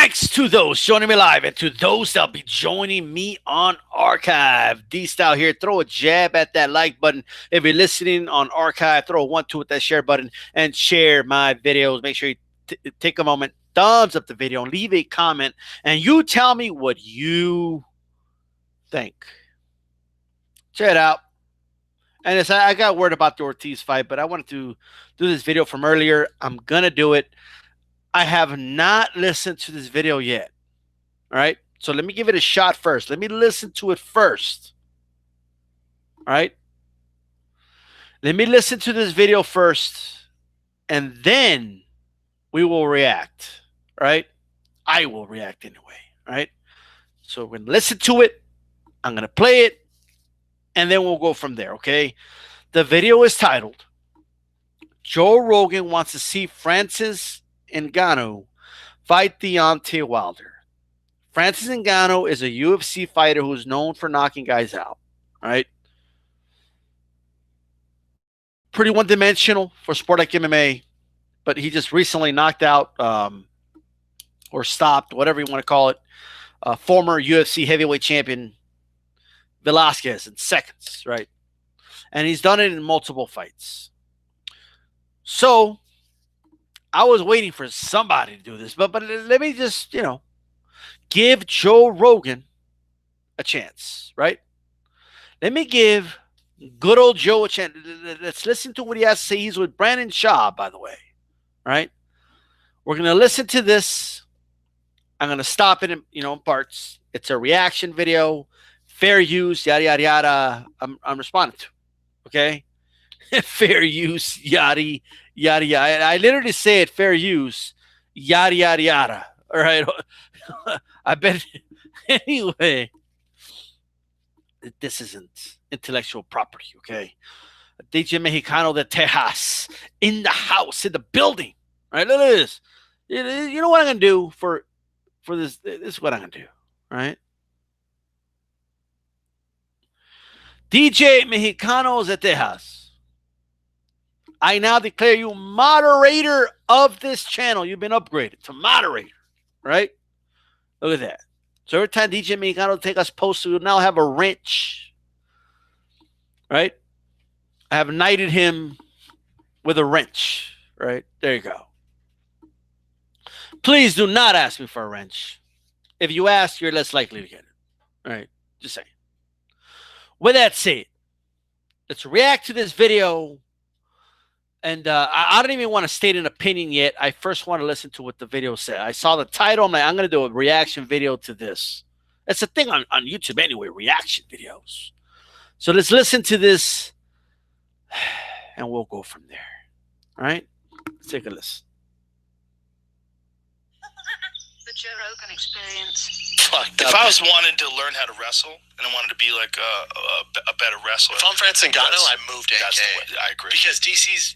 Thanks to those joining me live and to those that'll be joining me on archive. D-Style here. Throw a jab at that like button. If you're listening on archive, throw a 1-2 with that share button and share my videos. Make sure you take a moment, thumbs up the video, and leave a comment. And you tell me what you think. Check it out. And I got word about the Ortiz fight, but I wanted to do this video from earlier. I'm going to do it. I have not listened to this video yet. All right. So let me give it a shot first. Let me listen to it first. All right. Let me listen to this video first, and then we will react. All right. I will react anyway. All right. So we're going to listen to it. I'm going to play it, and then we'll go from there. Okay. The video is titled, Joe Rogan wants to see Francis Ngannou fight Deontay Wilder. Francis Ngannou is a UFC fighter who's known for knocking guys out. Right? Pretty one-dimensional for a sport like MMA, but he just recently knocked out or stopped, whatever you want to call it, former UFC heavyweight champion Velasquez in seconds. Right? And he's done it in multiple fights. So I was waiting for somebody to do this, but let me just, give Joe Rogan a chance, right? Let me give good old Joe a chance. Let's listen to what he has to say. He's with Brandon Shaw, by the way, right? We're going to listen to this. I'm going to stop it in parts. It's a reaction video, fair use, yada, yada, yada. I'm responding to, okay? Fair use, yada, yada, yada. I literally say it, fair use, yada, yada, yada. All right. I bet. Anyway, this isn't intellectual property, okay? DJ Mexicano de Texas in the house, in the building. All right, look at this. You know what I'm going to do for this? This is what I'm going to do, right? DJ Mexicanos de Texas. I now declare you moderator of this channel. You've been upgraded to moderator, right? Look at that. So every time DJ Mexicano take us posts, we'll now have a wrench, right? I have knighted him with a wrench, right? There you go. Please do not ask me for a wrench. If you ask, you're less likely to get it. All right? Just saying. With that said, let's react to this video. And I don't even want to state an opinion yet. I first want to listen to what the video said. I saw the title. I'm like, I'm going to do a reaction video to this. That's a thing on YouTube anyway, reaction videos. So let's listen to this, and we'll go from there. All right? Let's take a listen. The Joe Rogan experience. If I was wanted to learn how to wrestle and I wanted to be like a better wrestler, if I'm Francis Ngannou, I moved AK. I agree. Because DC's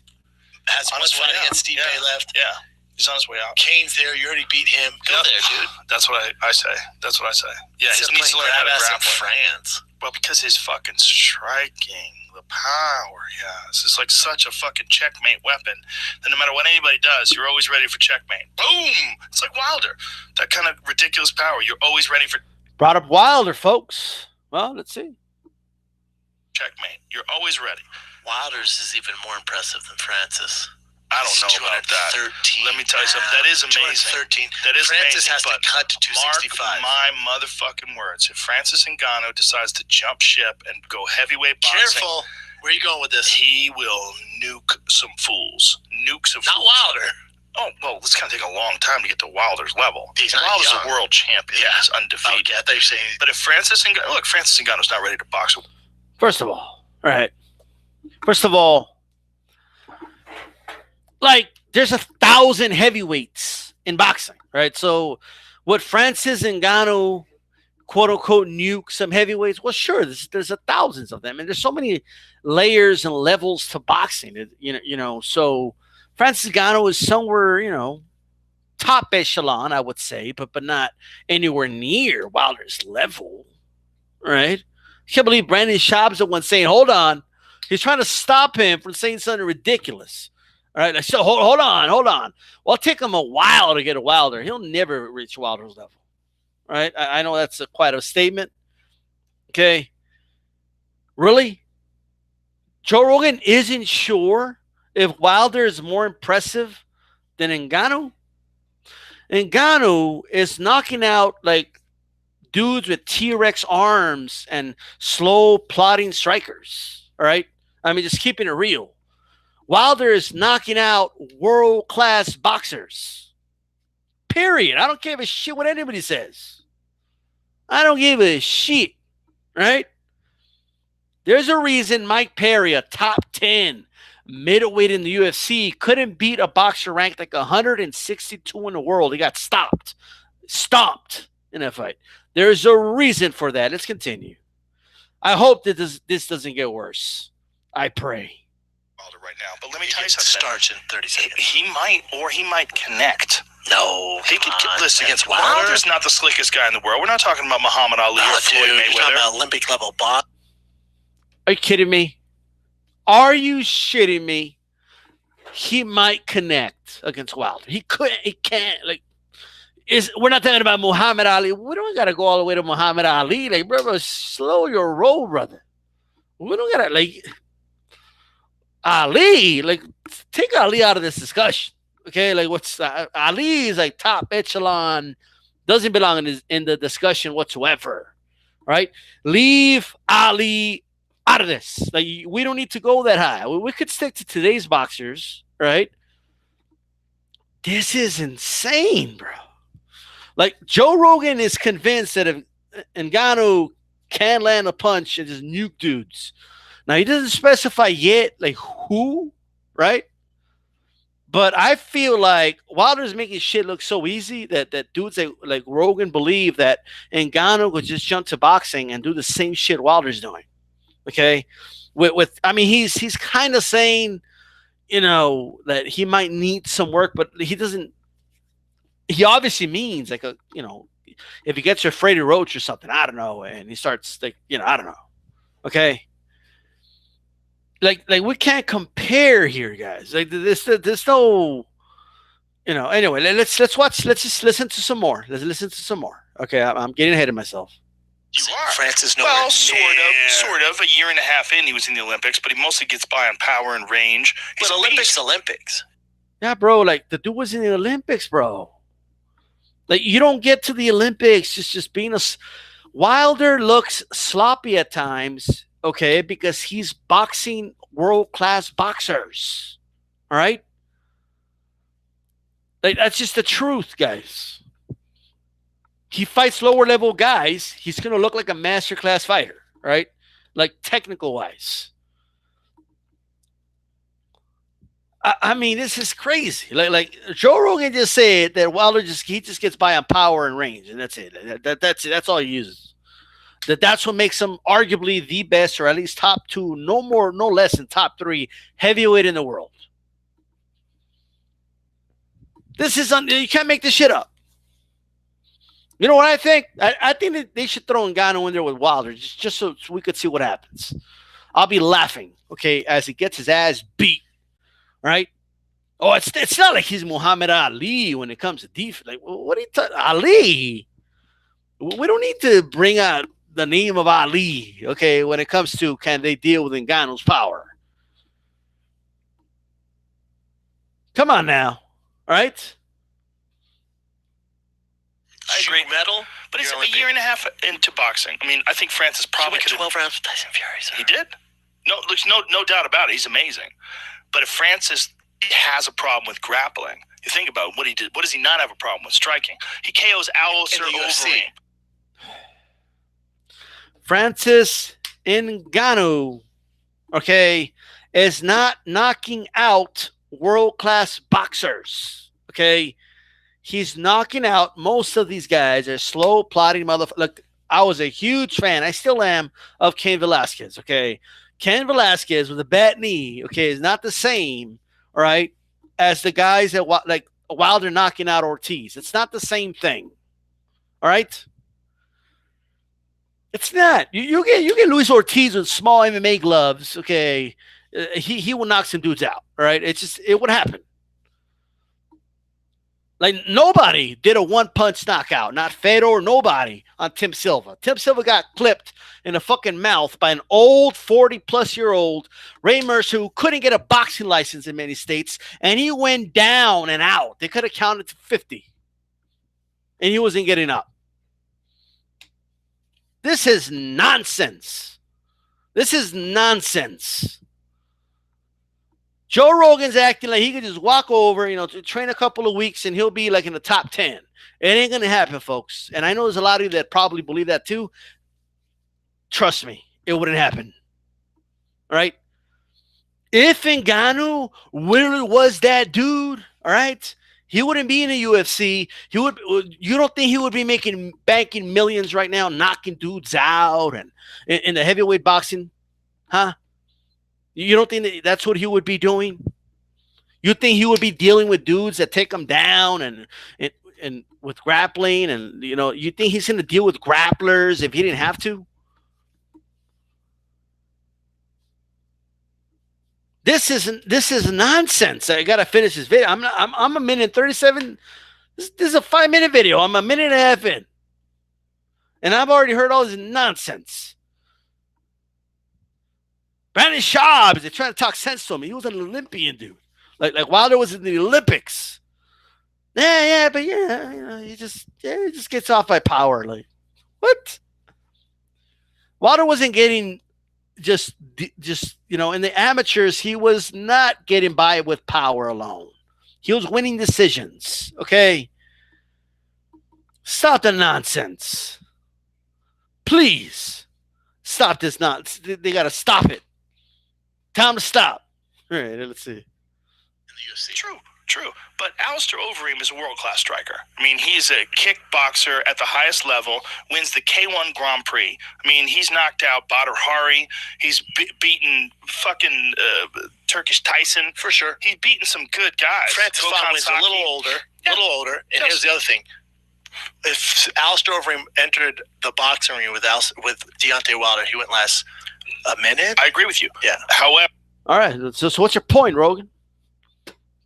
has one fight against Steve Bay left. Yeah, he's on his way out. Kane's there. You already beat him. Go there, dude. That's what I say. That's what I say. Yeah, he needs to learn how to grapple. France. Well, because his fucking striking, the power he has, it's like such a fucking checkmate weapon that no matter what anybody does, you're always ready for checkmate. Boom! It's like Wilder. That kind of ridiculous power. You're always ready for... Brought up Wilder, folks. Well, let's see. Checkmate. You're always ready. Wilder's is even more impressive than Francis. I don't know about that. Let me tell you something. That is amazing. 213. That is Francis amazing. has to cut to 265. Mark my motherfucking words. If Francis Ngannou decides to jump ship and go heavyweight boxing, careful. Where are you going with this? He will nuke some fools. Nuke some fools. Not Wilder. Oh, well, it's going to take a long time to get to Wilder's level. Wilder's a world champion. Yeah. He's undefeated. Okay, I thought you were saying... But if Francis Ngannou... Look, Francis Ngannou's not ready to box. First of all, like, there's 1,000 heavyweights in boxing, right? So would Francis Ngannou, quote unquote, nuke some heavyweights? Well, sure, there's thousands of them, and there's so many layers and levels to boxing. So Francis Ngannou is somewhere, top echelon, I would say, but not anywhere near Wilder's level, right? I can't believe Brandon Schaub's the one saying, hold on. He's trying to stop him from saying something ridiculous. All right. So hold on. Well, it'll take him a while to get a Wilder. He'll never reach Wilder's level. All right. I know that's quite a statement. Okay. Really? Joe Rogan isn't sure if Wilder is more impressive than Ngannou. Ngannou is knocking out like dudes with T-Rex arms and slow plotting strikers. All right. I mean, just keeping it real. Wilder is knocking out world-class boxers. Period. I don't give a shit what anybody says. I don't give a shit. Right? There's a reason Mike Perry, a top 10 middleweight in the UFC, couldn't beat a boxer ranked like 162 in the world. He got stopped in that fight. There's a reason for that. Let's continue. I hope that this doesn't get worse. I pray. Right now, but let me tell you something. Starts in 30 seconds. He might connect. No, he could listen against Wilder. Wilder's not the slickest guy in the world. We're not talking about Muhammad Ali or Floyd Mayweather. You're talking about Olympic level box. Are you kidding me? Are you shitting me? He might connect against Wilder. He couldn't. He can't. Like, we're not talking about Muhammad Ali. We don't got to go all the way to Muhammad Ali. Like, bro, slow your roll, brother. We don't got to like Ali. Like, take Ali out of this discussion. Okay, like what's Ali is like top echelon. Doesn't belong in the discussion whatsoever. Right? Leave Ali out of this. Like, we don't need to go that high. We could stick to today's boxers, right? This is insane, bro. Like, Joe Rogan is convinced that if Ngannou can land a punch and just nuke dudes. Now, he doesn't specify yet, like, who, right? But I feel like Wilder's making shit look so easy that dudes like Rogan believe that Ngannou could just jump to boxing and do the same shit Wilder's doing. Okay, with I mean, he's kind of saying, you know, that he might need some work, but he doesn't. He obviously means like if he gets a Freddie Roach or something, I don't know, and he starts like, I don't know. Okay, like we can't compare here, guys. Like there's no, Anyway, let's just listen to some more. Let's listen to some more. Okay, I'm getting ahead of myself. You are. Francis well, sort of. A year and a half in, he was in the Olympics, but he mostly gets by on power and range. But Olympics. Yeah, bro. Like, the dude was in the Olympics, bro. Like, you don't get to the Olympics just being Wilder looks sloppy at times, okay, because he's boxing world-class boxers. All right? Like, that's just the truth, guys. He fights lower level guys, he's going to look like a masterclass fighter, right? Like, technical wise. I mean, this is crazy. Like Joe Rogan just said that Wilder just gets by on power and range, and that's it. That's all he uses. That's what makes him arguably the best, or at least top 2, no more, no less than top 3 heavyweight in the world. This is you can't make this shit up. You know what I think? I think that they should throw Ngannou in there with Wilder just so we could see what happens. I'll be laughing, okay, as he gets his ass beat, right? Oh, it's not like he's Muhammad Ali when it comes to defense. Like, what are you talking Ali? We don't need to bring out the name of Ali, okay, when it comes to can they deal with Ngannou's power. Come on now, all right? I agree. Medal, but it's a year and a half into boxing. I mean, I think Francis probably could 12 rounds with Tyson Fury. Sir. He did. No, there's no doubt about it. He's amazing. But if Francis has a problem with grappling, you think about what he did. What does he not have a problem with? Striking. He KOs Alistair Overeem. Francis Ngannou, okay, is not knocking out world-class boxers, okay? He's knocking out most of these guys. They're slow, plotting motherfuckers. Look, I was a huge fan, I still am, of Cain Velasquez, okay? Cain Velasquez with a bad knee, okay, is not the same, all right, as the guys that, like, Wilder knocking out Ortiz. It's not the same thing, all right? It's not. You get Luis Ortiz with small MMA gloves, okay, he would knock some dudes out. All right, it would happen. Like nobody did a one punch knockout, not Fedor, nobody on Tim Silva. Tim Silva got clipped in the fucking mouth by an old 40-plus-year-old Ray Mercer who couldn't get a boxing license in many states, and he went down and out. They could have counted to 50, and he wasn't getting up. This is nonsense. This is nonsense. Joe Rogan's acting like he could just walk over, to train a couple of weeks and he'll be like in the top 10. It ain't going to happen, folks. And I know there's a lot of you that probably believe that too. Trust me, it wouldn't happen. All right? If Ngannou really was that dude, all right, he wouldn't be in the UFC. You don't think he would be banking millions right now, knocking dudes out and in the heavyweight boxing? Huh? You don't think that's what he would be doing? You think he would be dealing with dudes that take him down and with grappling and you think he's going to deal with grapplers if he didn't have to? This is nonsense. I got to finish this video. I'm a minute and 37. This is a 5-minute video. I'm a minute and a half in. And I've already heard all this nonsense. Brandon Schaub, they're trying to talk sense to him. He was an Olympian dude. Like Wilder was in the Olympics. But he just gets off by power. Like, what? Wilder wasn't getting just in the amateurs, he was not getting by with power alone. He was winning decisions. Okay? Stop the nonsense. Please. Stop this nonsense. They got to stop it. Time to stop. All right, let's see. In the UFC. True. But Alistair Overeem is a world-class striker. I mean, he's a kickboxer at the highest level, wins the K1 Grand Prix. I mean, he's knocked out Badr Hari. He's beaten fucking Turkish Tyson. For sure. He's beaten some good guys. Francis Ngannou is a little older. And here's the other thing. If Alistair Overeem entered the boxing ring with Deontay Wilder, he wouldn't last a minute. I agree with you. Yeah. However, all right. So what's your point, Rogan?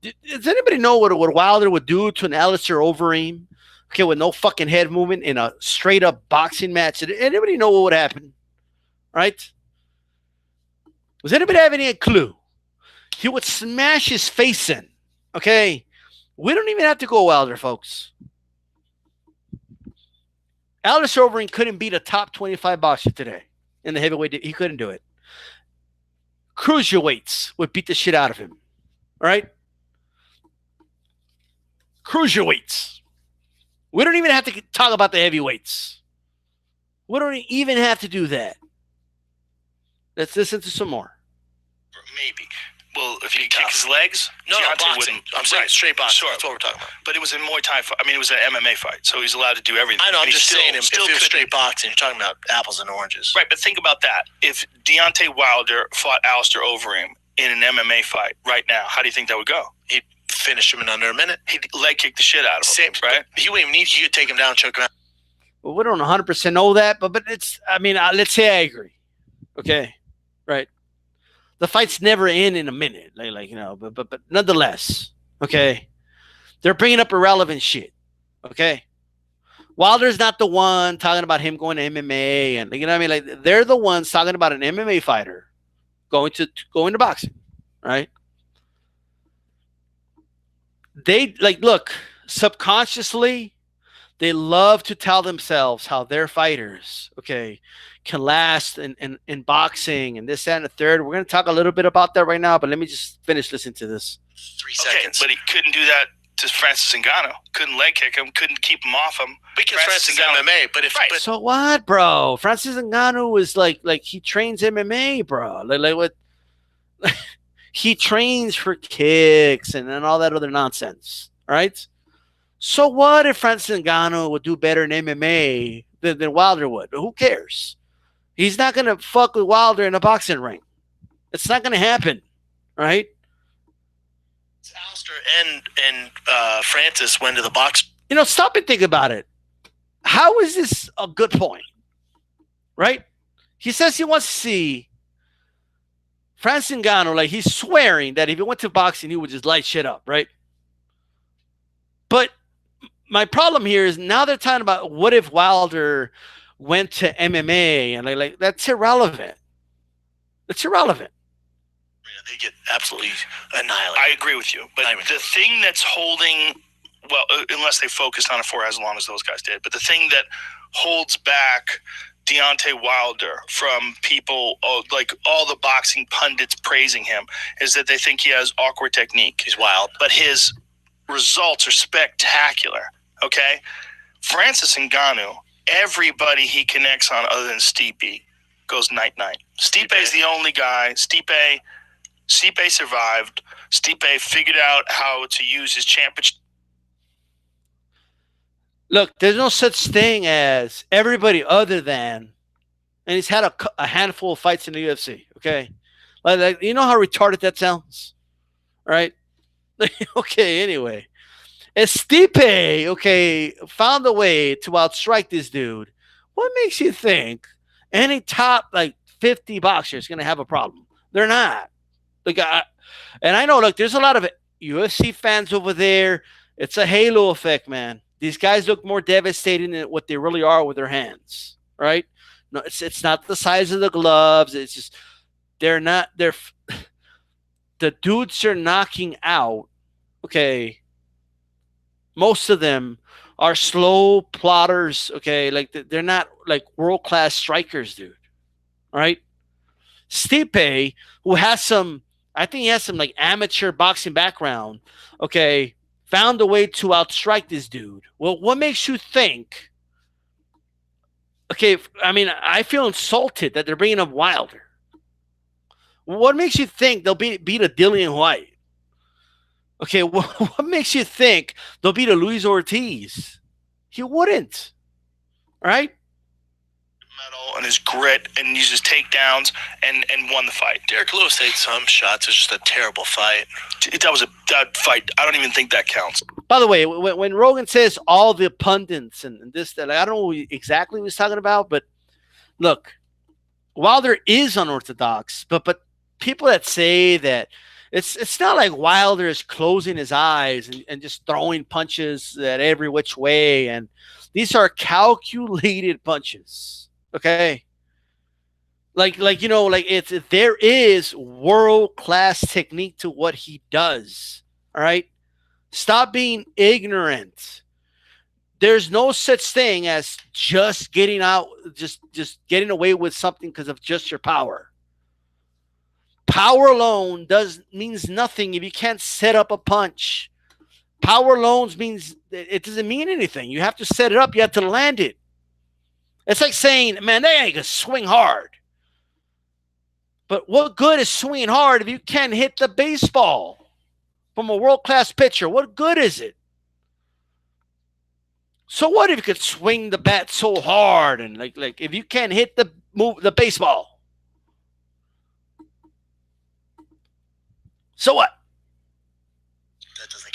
Does anybody know what Wilder would do to an Alistair Overeem? Okay, with no fucking head movement in a straight up boxing match. Did anybody know what would happen? Right? Does anybody have any clue? He would smash his face in. Okay? We don't even have to go Wilder, folks. Alistair Overeem couldn't beat a top 25 boxer today in the heavyweight. He couldn't do it. Cruiserweights would beat the shit out of him. All right? Cruiserweights. We don't even have to talk about the heavyweights. We don't even have to do that. Let's listen to some more. Maybe. Well, if he kick his legs, no, boxing. I'm saying straight boxing. Sure. That's what we're talking about. But it was a Muay Thai fight. I mean, it was an MMA fight, so he's allowed to do everything. I know. I'm just saying, still if it was straight boxing, you're talking about apples and oranges. Right, but think about that. If Deontay Wilder fought Alistair Overeem in an MMA fight right now, how do you think that would go? He'd finish him in under a minute. He'd leg kick the shit out of him, right? He wouldn't even need you to take him down, choke him out. Well, we don't 100% know that, but it's, I mean, let's say I agree. Okay? Right? The fight's never in a minute. But nonetheless, okay? They're bringing up irrelevant shit. Okay? Wilder's not the one talking about him going to MMA and, you know what I mean? Like, they're the ones talking about an MMA fighter going to boxing, right? They look, subconsciously, they love to tell themselves how their fighters, okay, can last in boxing and this, that, and the third. We're going to talk a little bit about that right now, but let me just finish listening to this. 3 seconds. But he couldn't do that to Francis Ngannou. Couldn't leg kick him. Couldn't keep him off him. Because Francis is MMA. But so what, bro? Francis Ngannou is like he trains MMA, bro. Like what? He trains for kicks and all that other nonsense, right? So what if Francis Ngannou would do better in MMA than Wilder would? Who cares? He's not going to fuck with Wilder in a boxing ring. It's not going to happen, right? Alistair and Francis went to the box. Stop and think about it. How is this a good point, right? He says he wants to see Francis Ngannou, like he's swearing that if he went to boxing, he would just light shit up, right? But my problem here is now they're talking about what if Wilder went to MMA and like that's irrelevant. It's irrelevant. They get absolutely annihilated. I agree with you, but the thing that's holding, well, unless they focused on it for as long as those guys did, but the thing that holds back Deontay Wilder from people, like all the boxing pundits praising him, is that they think he has awkward technique. He's wild. But his results are spectacular, okay? Francis Ngannou, everybody he connects on other than Stipe goes night-night. Stipe is the only guy. Stipe survived. Stipe figured out how to use his championship. Look, there's no such thing as everybody other than, and he's had a handful of fights in the UFC, okay? Like you know how retarded that sounds? Right? Okay, anyway. Stipe, okay, found a way to outstrike this dude. What makes you think any top, like, 50 boxers is going to have a problem? They're not. Like, and I know, look, there's a lot of UFC fans over there. It's a halo effect, man. These guys look more devastating than what they really are with their hands, right? No, it's not the size of the gloves. It's just the dudes are knocking out. Okay, most of them are slow plotters. Okay, like they're not like world-class strikers, dude. All right, Stipe, who has some, I think he has some like amateur boxing background. Okay. Found a way to outstrike this dude. Well, what makes you think? Okay, I mean, I feel insulted that they're bringing up Wilder. What makes you think they'll beat a Dillian White? Okay, what makes you think they'll beat a Luis Ortiz? He wouldn't. All right? And his grit and uses takedowns and won the fight. Derek Lewis ate some shots. It was just a terrible fight. That fight. I don't even think that counts. By the way, when Rogan says all the pundits and this, that, I don't know exactly what he's talking about, but look, Wilder is unorthodox, but people that say that it's not like Wilder is closing his eyes and just throwing punches at every which way, and these are calculated punches. Okay, like you know, like there is world-class technique to what he does. All right, stop being ignorant. There's no such thing as just getting out, just getting away with something because of just your power. Power alone means nothing if you can't set up a punch. Power alone means it doesn't mean anything. You have to set it up. You have to land it. It's like saying, man, they ain't gonna swing hard. But what good is swinging hard if you can't hit the baseball from a world-class pitcher? What good is it? So what if you could swing the bat so hard and like if you can't hit the baseball? So what?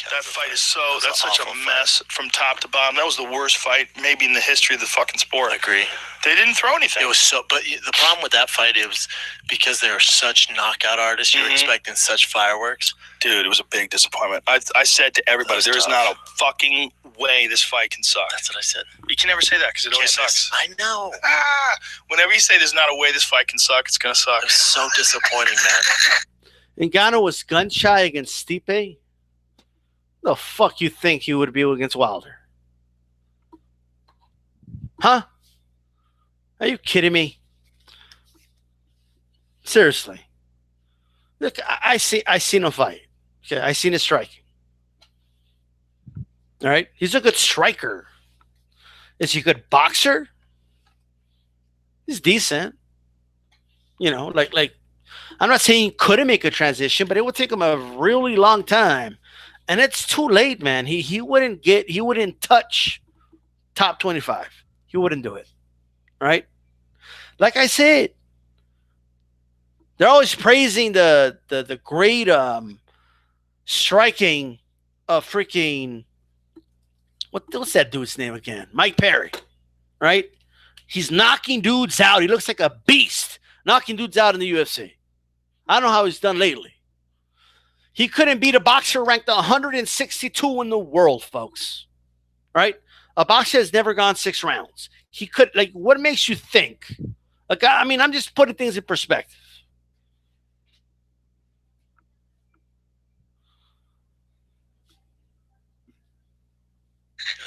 That fight is that's such a mess from top to bottom. That was the worst fight maybe in the history of the fucking sport. I agree. They didn't throw anything. It was but the problem with that fight is because they were such knockout artists, you were expecting such fireworks. Dude, it was a big disappointment. I said to everybody, there is not a fucking way this fight can suck. That's what I said. You can never say that because it always sucks. I know. Whenever you say there's not a way this fight can suck, it's going to suck. It was so disappointing, man. Ngannou was gun shy against Stipe. The fuck you think he would be against Wilder? Huh? Are you kidding me? Seriously. Look, I seen him fight. Okay, I seen his striking. All right? He's a good striker. Is he a good boxer? He's decent. You know, like I'm not saying he couldn't make a transition, but it would take him a really long time. And it's too late, man. He wouldn't touch top 25. He wouldn't do it. Right? Like I said, they're always praising the great striking of freaking what's that dude's name again? Mike Perry. Right? He's knocking dudes out. He looks like a beast knocking dudes out in the UFC. I don't know how he's done lately. He couldn't beat a boxer ranked 162 in the world, folks. Right? A boxer has never gone 6 rounds. He could, like, what makes you think? Like, I mean, I'm just putting things in perspective.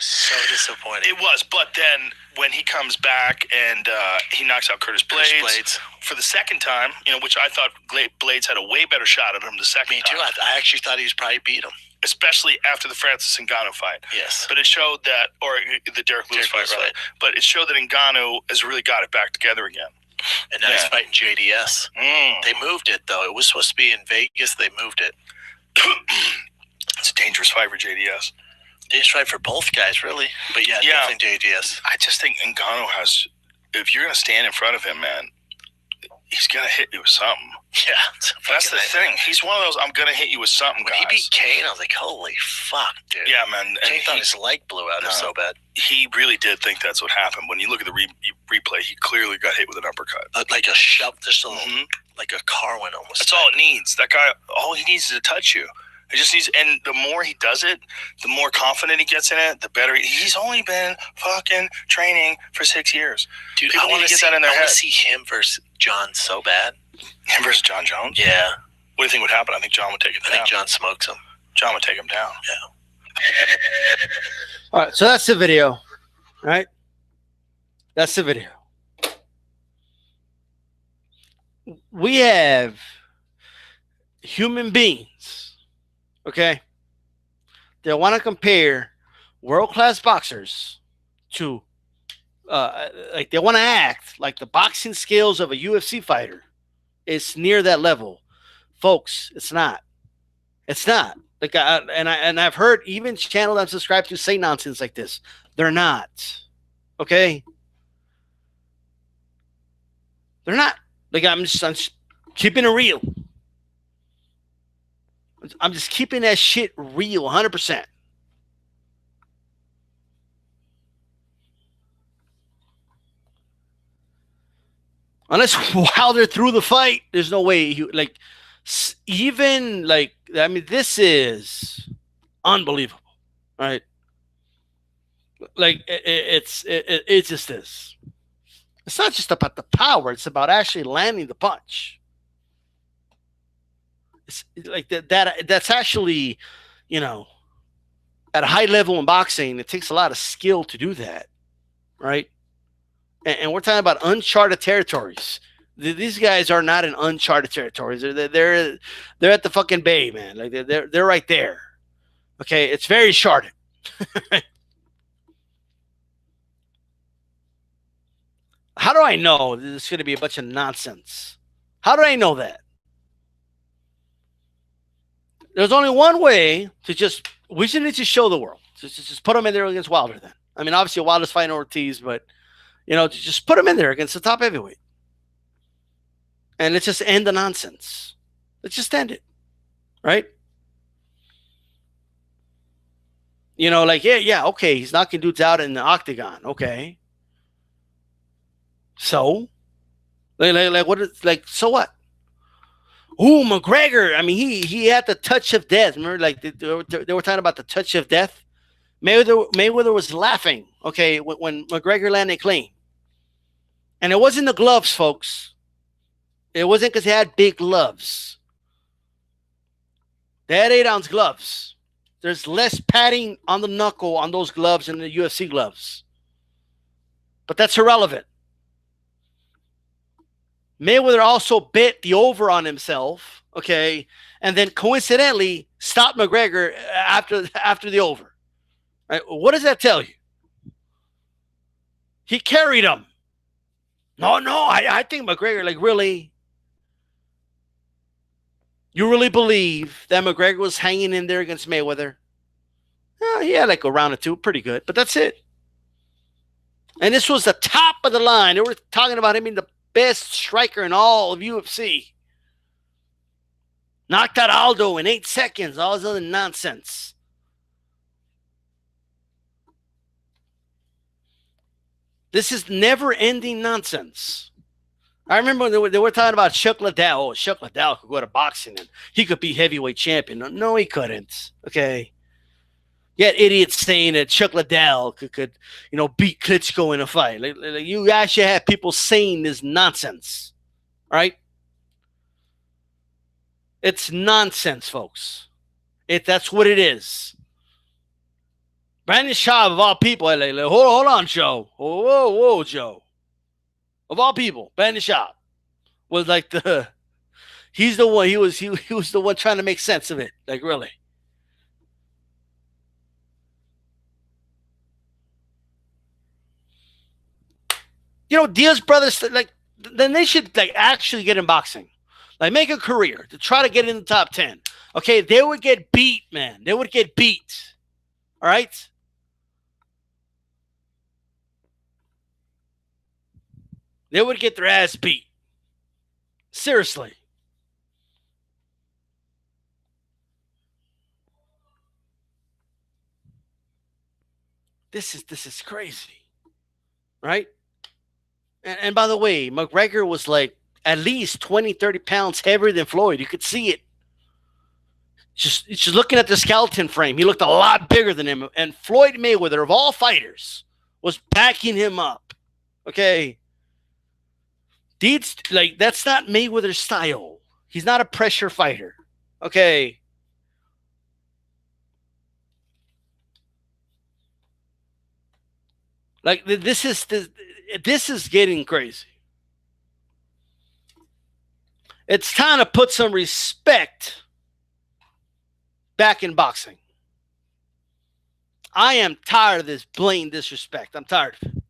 So disappointing. It was, but then when he comes back and he knocks out Curtis Blades for the second time, which I thought Blades had a way better shot at him the second time. Me too. I actually thought he was probably beat him. Especially after the Francis Ngannou fight. Yes. But it showed that, or the Derek Lewis fight, rather. But it showed that Ngannou has really got it back together again. And now he's fighting JDS. They moved it, though. It was supposed to be in Vegas. They moved it. It's a dangerous fight for JDS. Dangerous fight for both guys, really. But yeah, definitely JDS. I just think Ngannou has, if you're going to stand in front of him, man, he's going to hit you with something. Yeah. That's the thing. He's one of those, I'm going to hit you with something, when guys. He beat Kane, I was like, holy fuck, dude. Yeah, man. Kane thought his leg blew out. It was so bad. He really did think that's what happened. When you look at the replay, he clearly got hit with an uppercut. Like a shove, just a little, like a car went almost. That's all it needs. That guy, all he needs is to touch you. It just needs, and the more he does it, the more confident he gets in it, the better. He's only been fucking training for 6 years. Dude, people need to get that in their head. I want to see him versus John so bad. Him versus John Jones? Yeah. What do you think would happen? I think John would take him down. I think John smokes him. John would take him down. Yeah. All right, so that's the video, right? That's the video. We have human beings, okay? They want to compare world-class boxers to, like, they want to act like the boxing skills of a UFC fighter is near that level. Folks, it's not. It's not. Like, I've heard even channels I'm subscribed to say nonsense like this. They're not. Okay? They're not. Like, I'm just keeping it real. I'm just keeping that shit real, 100%. Unless Wilder threw the fight, there's no way he, like, even, like, I mean, this is unbelievable, right? Like, it just is. It's not just about the power; it's about actually landing the punch. It's like that's actually, at a high level in boxing, it takes a lot of skill to do that, right? And we're talking about uncharted territories. These guys are not in uncharted territories. They're at the fucking bay, man. Like they're right there. Okay, it's very charted. How do I know this is going to be a bunch of nonsense? How do I know that? There's only one way to we should need to show the world. Just put them in there against Wilder then. I mean, obviously Wilder's fighting Ortiz, but, just put them in there against the top heavyweight. And let's just end the nonsense. Let's just end it. Right? Okay, he's knocking dudes out in the octagon. Okay. So? So what? Ooh, McGregor. I mean, he had the touch of death. Remember, like they were talking about the touch of death. Mayweather was laughing. Okay, when McGregor landed clean, and it wasn't the gloves, folks. It wasn't because he had big gloves. They had 8-ounce gloves. There's less padding on the knuckle on those gloves than the UFC gloves. But that's irrelevant. Mayweather also bet the over on himself, okay, and then coincidentally stopped McGregor after the over. Right? What does that tell you? He carried him. No, I think McGregor, like, really? You really believe that McGregor was hanging in there against Mayweather? He had like a round or two, pretty good, but that's it. And this was the top of the line. They were talking about him being the best striker in all of UFC. Knocked out Aldo in 8 seconds. All this other nonsense. This is never-ending nonsense. I remember they were talking about Chuck Liddell. Oh, Chuck Liddell could go to boxing and he could be heavyweight champion. No, he couldn't. Okay. Yet idiots saying that Chuck Liddell could beat Klitschko in a fight. Like you actually have people saying this nonsense. Right? It's nonsense, folks. That's what it is. Brandon Schaub, of all people, hold on, Joe. Whoa, Joe. Of all people, Brandon Schaub was like he's the one. He was the one trying to make sense of it. Like, really. Diaz brothers, then they should actually get in boxing. Make a career to try to get in the top 10. Okay, they would get beat, man. They would get beat. All right? They would get their ass beat. Seriously. This is crazy. Right? And by the way, McGregor was at least 20, 30 pounds heavier than Floyd. You could see it. Just looking at the skeleton frame, he looked a lot bigger than him. And Floyd Mayweather, of all fighters, was backing him up. Okay? That's not Mayweather's style. He's not a pressure fighter. Okay? This is getting crazy. It's time to put some respect back in boxing. I am tired of this blatant disrespect. I'm tired of it.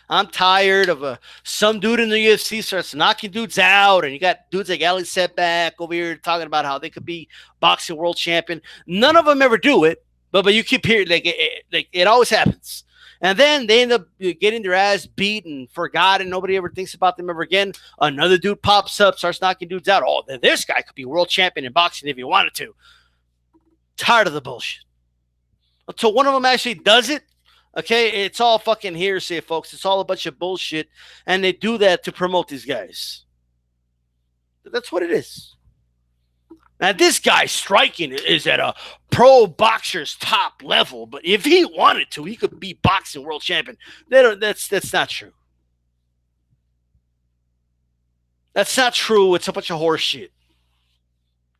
I'm tired of some dude in the UFC starts knocking dudes out, and you got dudes like Ali Setback over here talking about how they could be boxing world champion. None of them ever do it, but you keep hearing it always happens. And then they end up getting their ass beat and forgotten. Nobody ever thinks about them ever again. Another dude pops up, starts knocking dudes out. Oh, this guy could be world champion in boxing if he wanted to. Tired of the bullshit. Until one of them actually does it, okay, it's all fucking hearsay, folks. It's all a bunch of bullshit. And they do that to promote these guys. That's what it is. Now, this guy striking is at a pro boxer's top level, but if he wanted to, he could be boxing world champion. That's not true. That's not true. It's a bunch of horse shit.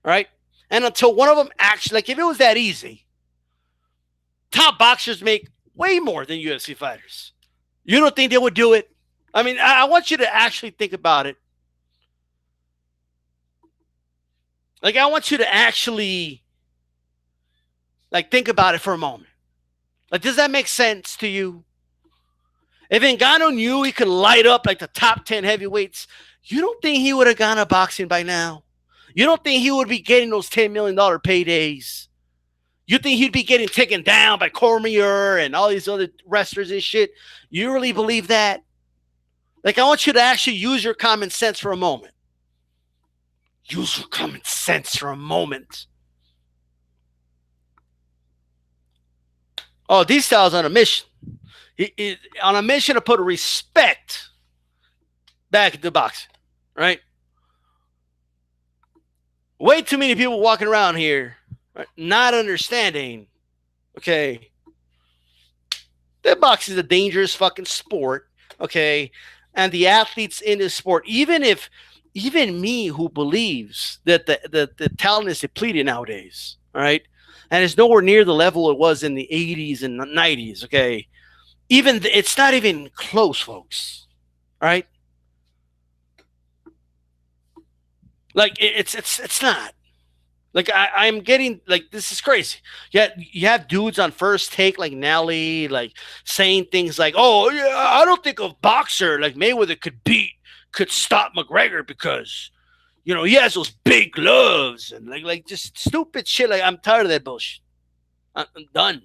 Right? And until one of them actually, if it was that easy, top boxers make way more than UFC fighters. You don't think they would do it? I mean, I want you to actually think about it. I want you to actually, think about it for a moment. Does that make sense to you? If Ngannou knew he could light up the top 10 heavyweights, you don't think he would have gone to boxing by now? You don't think he would be getting those $10 million paydays? You think he'd be getting taken down by Cormier and all these other wrestlers and shit? You really believe that? I want you to actually use your common sense for a moment. Use your common sense for a moment. Oh, D-Style's on a mission. He on a mission to put respect back into boxing, right? Way too many people walking around here not understanding, okay, that boxing is a dangerous fucking sport, okay, and the athletes in this sport, even me who believes that the talent is depleted nowadays, all right, and it's nowhere near the level it was in the 80s and 90s, okay, it's not even close, folks, all right, it's not. I'm getting this is crazy. Yeah, you have dudes on First Take like Nelly, saying things like, "Oh yeah, I don't think a boxer like Mayweather could stop McGregor because, he has those big gloves and just stupid shit." I'm tired of that bullshit. I'm done,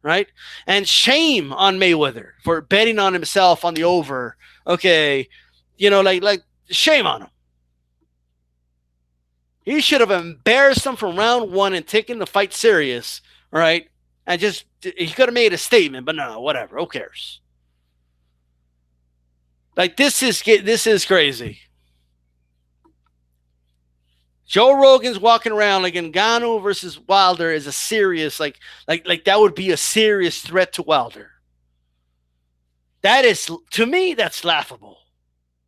right? And shame on Mayweather for betting on himself on the over. Okay, shame on him. He should have embarrassed him from round one and taken the fight serious, right? And he could have made a statement, but no, whatever. Who cares? Like this is crazy. Joe Rogan's walking around like Ngannou versus Wilder is a serious like that would be a serious threat to Wilder. That is, to me, that's laughable.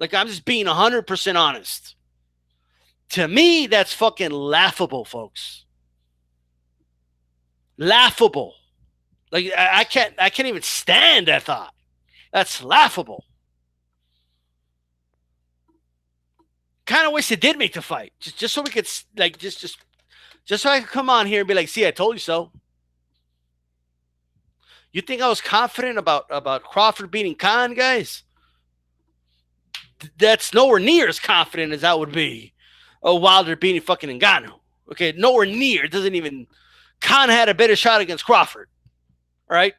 Like, I'm just being 100% honest. To me, that's fucking laughable, folks. Laughable. Like, I can't even stand that thought. That's laughable. Kind of wish they did make the fight, just so we could like just so I could come on here and be like, see, I told you so. You think I was confident about Crawford beating Khan, guys? That's nowhere near as confident as I would be. Oh, Wilder beating fucking Ngannou. Okay, nowhere near. It doesn't even. Khan had a better shot against Crawford. All right.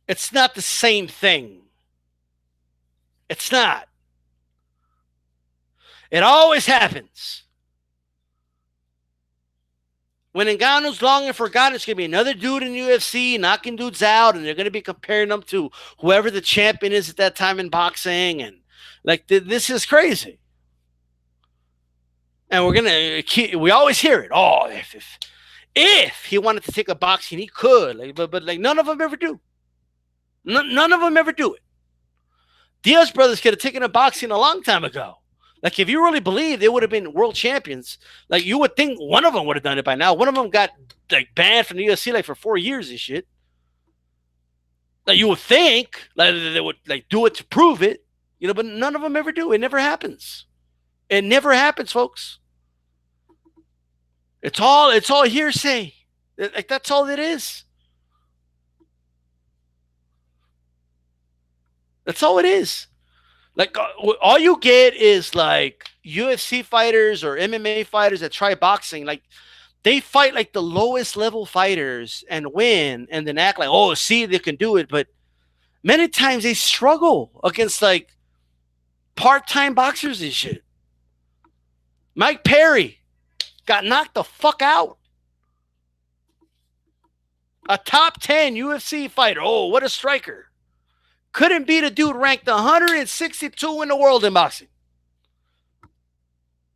It's not the same thing. It's not. It always happens. When Ngannou's long and forgotten, it's going to be another dude in UFC knocking dudes out, and they're going to be comparing them to whoever the champion is at that time in boxing. And like, this is crazy. And we're going to, we always hear it. Oh, if he wanted to take a boxing, he could. Like, but like, none of them ever do. None of them ever do it. Diaz brothers could have taken a boxing a long time ago. Like, if you really believe they would have been world champions, like, you would think one of them would have done it by now. One of them got, like, banned from the UFC, like, for 4 years and shit. Like, you would think, like, they would, like, do it to prove it, you know, but none of them ever do. It never happens. It never happens, folks. It's all hearsay. Like, that's all it is. That's all it is. Like, all you get is like UFC fighters or MMA fighters that try boxing. Like, they fight like the lowest level fighters and win, and then act like, oh, see, they can do it. But many times they struggle against like part-time boxers and shit. Mike Perry got knocked the fuck out. A top 10 UFC fighter. Oh, what a striker. Couldn't beat a dude ranked 162 in the world in boxing.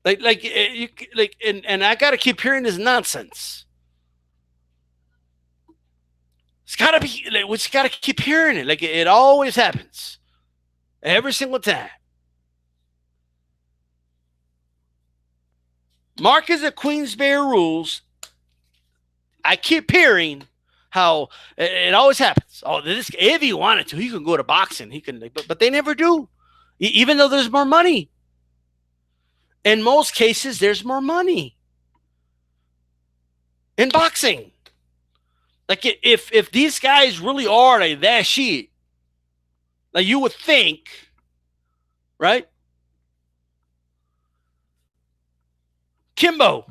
And I got to keep hearing this nonsense. It's got to be, we just got to keep hearing it. Like, it always happens. Every single time. Marcus at Queensberry rules. I keep hearing how it always happens. Oh, this, if he wanted to, he can go to boxing. He can, but they never do. Even though there's more money. In most cases, there's more money in boxing. Like, if these guys really are like that shit, like, you would think, right? Kimbo.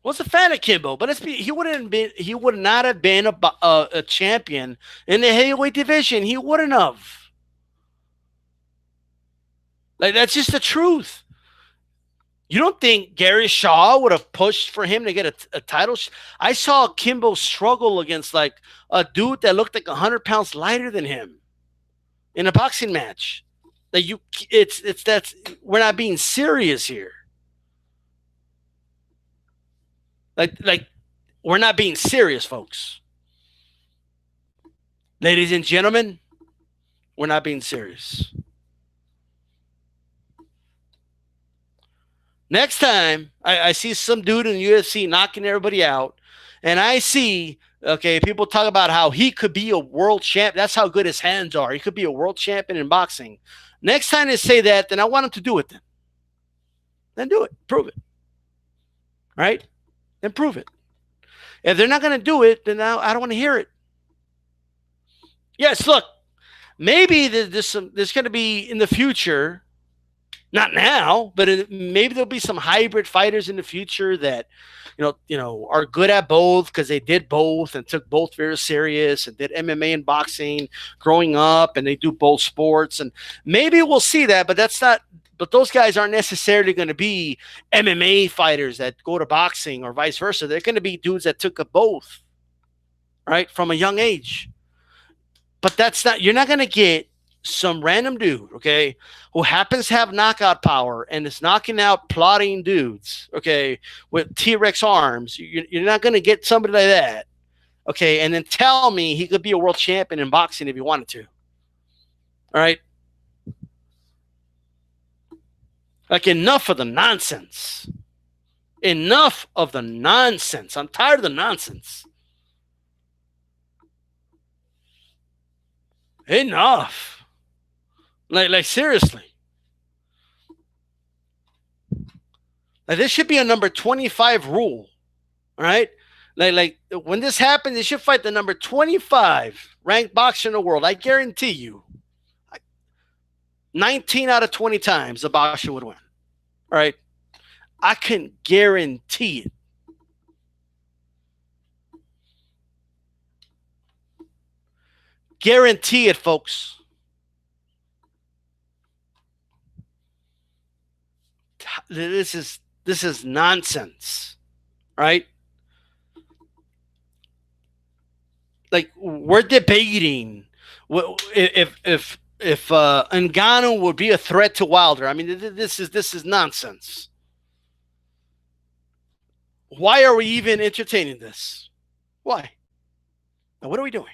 Was a fan of Kimbo, but he would not have been a champion in the heavyweight division. He wouldn't have. Like, that's just the truth. You don't think Gary Shaw would have pushed for him to get a title? I saw Kimbo struggle against like a dude that looked like 100 pounds lighter than him in a boxing match. Like, we're not being serious here. Like, we're not being serious, folks. Ladies and gentlemen, we're not being serious. Next time I see some dude in the UFC knocking everybody out, and I see, okay, people talk about how he could be a world champ. That's how good his hands are. He could be a world champion in boxing. Next time they say that, then I want him to do it then. Then do it. Prove it. Right? Then prove it. If they're not going to do it, then I don't want to hear it. Yes, look, maybe there's going to be in the future, not now, but maybe there'll be some hybrid fighters in the future that, you know, are good at both because they did both and took both very serious and did MMA and boxing growing up, and they do both sports. And maybe we'll see that, but that's not. But those guys aren't necessarily going to be MMA fighters that go to boxing or vice versa. They're going to be dudes that took both. right, from a young age. But that's not, you're not going to get some random dude, okay, who happens to have knockout power and is knocking out plotting dudes, okay, with T-Rex arms. You're not going to get somebody like that, okay, and then tell me he could be a world champion in boxing if he wanted to. All right? Like, enough of the nonsense. Enough of the nonsense. I'm tired of the nonsense. Enough. Like seriously. Like, this should be a number 25 rule. All right? Like when this happens, they should fight the number 25 ranked boxer in the world. I guarantee you, 19 out of 20 times the boxer would win. All right? I can guarantee it. Guarantee it, folks. This is nonsense, right? Like, we're debating if Ngannou would be a threat to Wilder. I mean, this is nonsense. Why are we even entertaining this? Why? Now, what are we doing?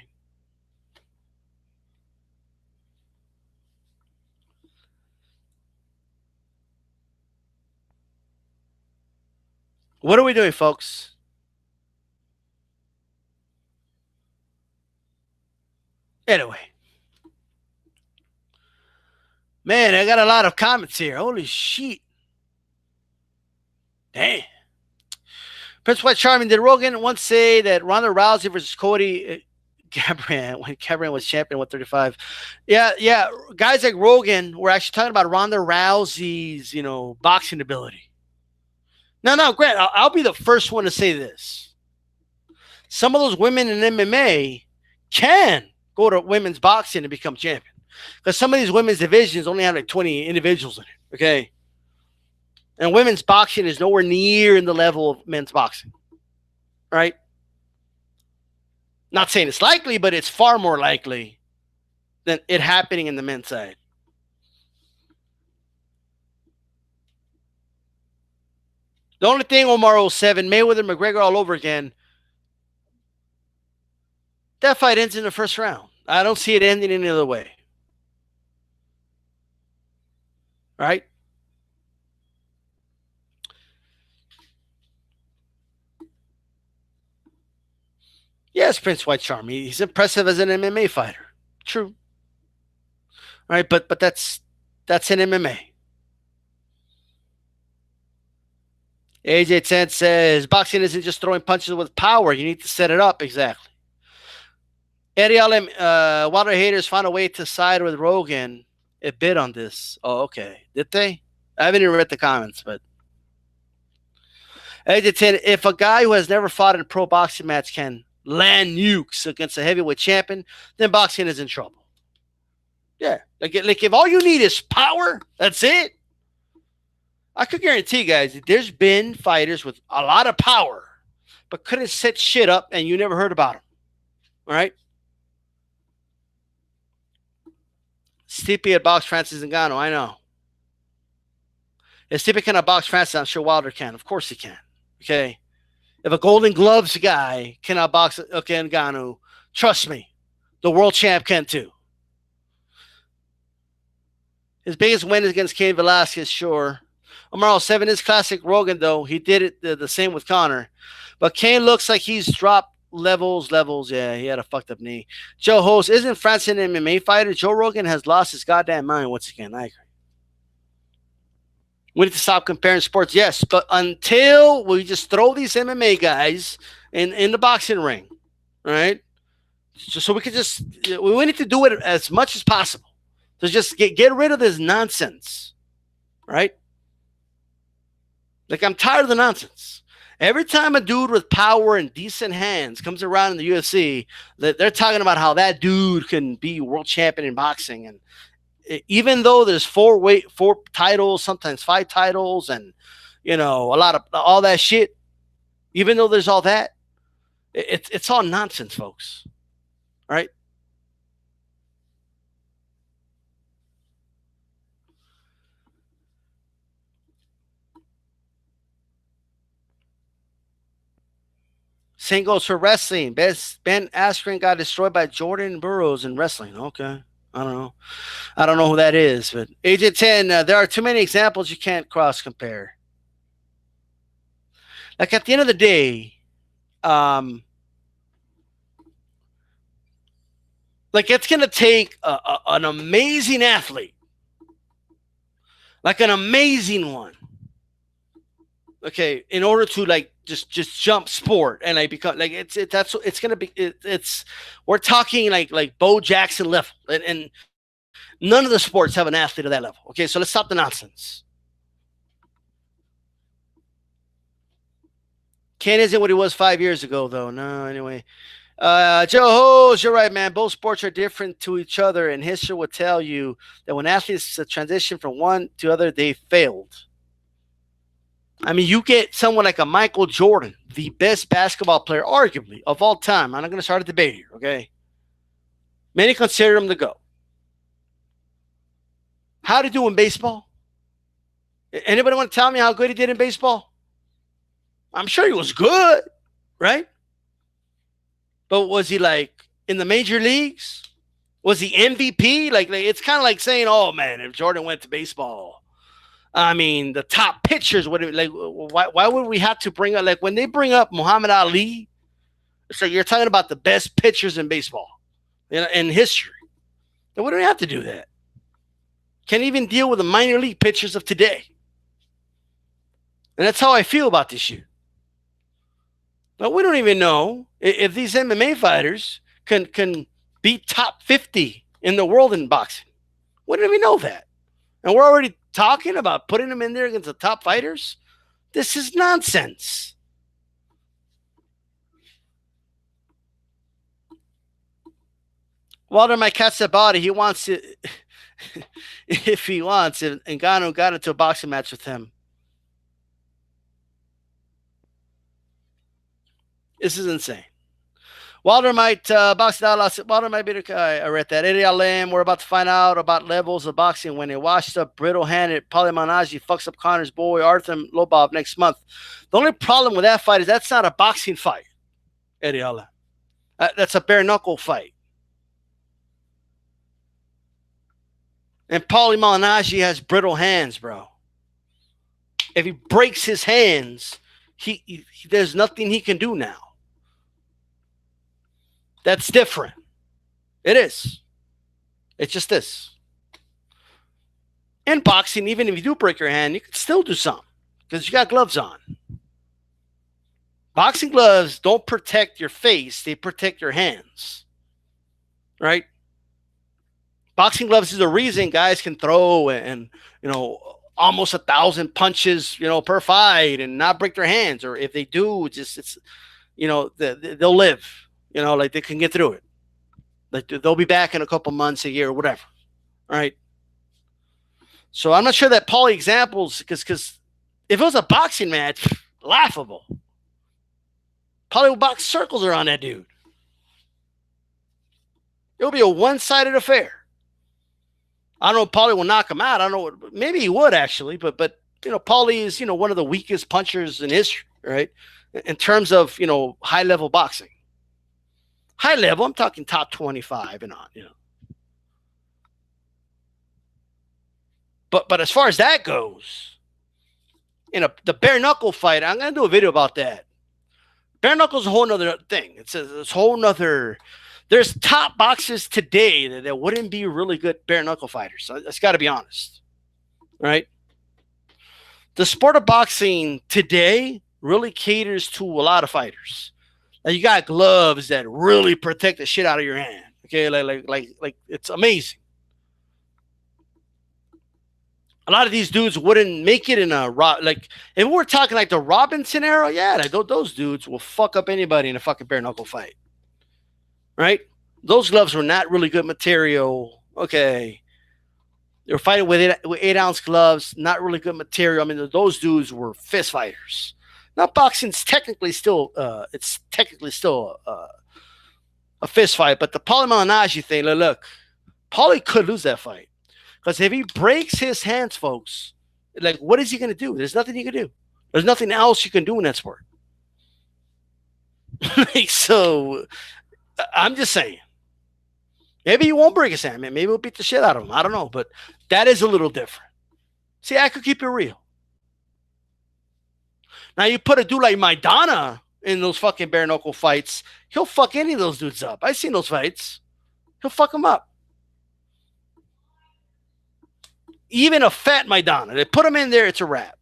What are we doing, folks? Anyway. Man, I got a lot of comments here. Holy shit. Damn. Prince White Charming, did Rogan once say that Ronda Rousey versus Cody Garbrandt, when Garbrandt was champion 135? Yeah. Guys like Rogan were actually talking about Ronda Rousey's, boxing ability. No, Grant, I'll be the first one to say this. Some of those women in MMA can go to women's boxing and become champion. Because some of these women's divisions only have like 20 individuals in it, okay? And women's boxing is nowhere near in the level of men's boxing, right? Not saying it's likely, but it's far more likely than it happening in the men's side. The only thing, Omar 07, Mayweather McGregor all over again, that fight ends in the first round. I don't see it ending any other way. Right? Yes, Prince White Charm. He's impressive as an MMA fighter. True. Right, but that's an MMA. AJ10 says boxing isn't just throwing punches with power. You need to set it up. Exactly. Eddie Allen, Wilder haters found a way to side with Rogan. It bid on this. Oh, okay. Did they? I haven't even read the comments, but AJ10, if a guy who has never fought in a pro boxing match can land nukes against a heavyweight champion, then boxing is in trouble. Yeah. Like if all you need is power, that's it. I could guarantee, guys, there's been fighters with a lot of power, but couldn't set shit up, and you never heard about them. All right? Stipe had boxed Francis Ngannou, I know. If Stipe cannot box Francis, I'm sure Wilder can. Of course he can. Okay? If a Golden Gloves guy cannot box Ngannou, trust me, the world champ can too. His biggest win is against Cain Velasquez, sure. Omar 07 is classic Rogan, though. He did it the same with Conor. But Cain looks like he's dropped levels. Yeah, he had a fucked up knee. Joe Host, isn't Francis an MMA fighter? Joe Rogan has lost his goddamn mind once again. I agree. We need to stop comparing sports. Yes, but until we just throw these MMA guys in the boxing ring, right? So we could we need to do it as much as possible. So just get rid of this nonsense, right? Like, I'm tired of the nonsense. Every time a dude with power and decent hands comes around in the UFC, they're talking about how that dude can be world champion in boxing. And even though there's four titles, sometimes 5 titles, and, a lot of all that shit, even though there's all that, It's all nonsense, folks. All right. Same goes for wrestling. Ben Askren got destroyed by Jordan Burroughs in wrestling. Okay. I don't know. I don't know who that is, but Agent 10, there are too many examples you can't cross compare. Like at the end of the day, like it's going to take an amazing athlete, like an amazing one, okay, in order to like just jump sport and like become like it's gonna be it's we're talking like Bo Jackson level, and none of the sports have an athlete of that level. Okay, so let's stop the nonsense. Ken isn't what he was 5 years ago, though. No, anyway. Joe Hose, you're right, man. Both sports are different to each other, and history will tell you that when athletes transition from one to other, they failed. I mean, you get someone like a Michael Jordan, the best basketball player, arguably, of all time. I'm not going to start a debate here, okay? Many consider him the GOAT. How did he do in baseball? Anybody want to tell me how good he did in baseball? I'm sure he was good, right? But was he like in the major leagues? Was he MVP? Like it's kind of like saying, "Oh man, if Jordan went to baseball, I mean, the top pitchers would like. Why would we have to bring up like when they bring up Muhammad Ali? So you're talking about the best pitchers in baseball, in history. Then we don't have to do that. Can't even deal with the minor league pitchers of today. And that's how I feel about this shit. But we don't even know if these MMA fighters can beat top 50 in the world in boxing. We don't even know that. And we're already talking about putting them in there against the top fighters. This is nonsense. Wilder might catch the body. He wants to, if he wants, and Ngannou got into a boxing match with him. This is insane. Wilder might boxing out. Wilder might be the guy. I read that. Eddie Alem. We're about to find out about levels of boxing when a washed up, brittle-handed Paulie Malignaggi fucks up Connor's boy Arthur Lobov next month. The only problem with that fight is that's not a boxing fight, Eddie Alem. That's a bare knuckle fight. And Paulie Malignaggi has brittle hands, bro. If he breaks his hands, he there's nothing he can do now. That's different. It is. It's just this. In boxing, even if you do break your hand, you can still do something because you got gloves on. Boxing gloves don't protect your face. They protect your hands. Right? Boxing gloves is the reason guys can throw and almost 1,000 punches, per fight and not break their hands. Or if they do, they'll live. Like they can get through it. Like they'll be back in a couple months, a year, or whatever. All right. So I'm not sure that Paulie examples, because if it was a boxing match, laughable. Paulie will box circles around that dude. It'll be a one-sided affair. I don't know if Paulie will knock him out. I don't know. Maybe he would actually, but Paulie is one of the weakest punchers in history, right? In terms of high level boxing. High level, I'm talking top 25 and on, But as far as that goes, the bare knuckle fight, I'm gonna do a video about that. Bare knuckle is a whole nother thing. It's a whole nother. There's top boxers today that wouldn't be really good bare knuckle fighters. So that's got to be honest, right? The sport of boxing today really caters to a lot of fighters. Like you got gloves that really protect the shit out of your hand. Okay, like it's amazing. A lot of these dudes wouldn't make it in a like if we're talking like the Robinson era, yeah, those dudes will fuck up anybody in a fucking bare knuckle fight. Right? Those gloves were not really good material. Okay. They were fighting with 8-ounce gloves, not really good material. I mean, those dudes were fist fighters. Now boxing's technically still it's technically still a fist fight, but the Paulie Malignaggi thing, look, Paulie could lose that fight because if he breaks his hands, folks, like what is he going to do? There's nothing he can do. There's nothing else you can do in that sport. Like, so I'm just saying. Maybe he won't break his hand, man. Maybe he'll beat the shit out of him. I don't know, but that is a little different. See, I could keep it real. Now you put a dude like Maidana in those fucking bare knuckle fights, he'll fuck any of those dudes up. I've seen those fights. He'll fuck them up. Even a fat Maidana, they put him in there, it's a wrap.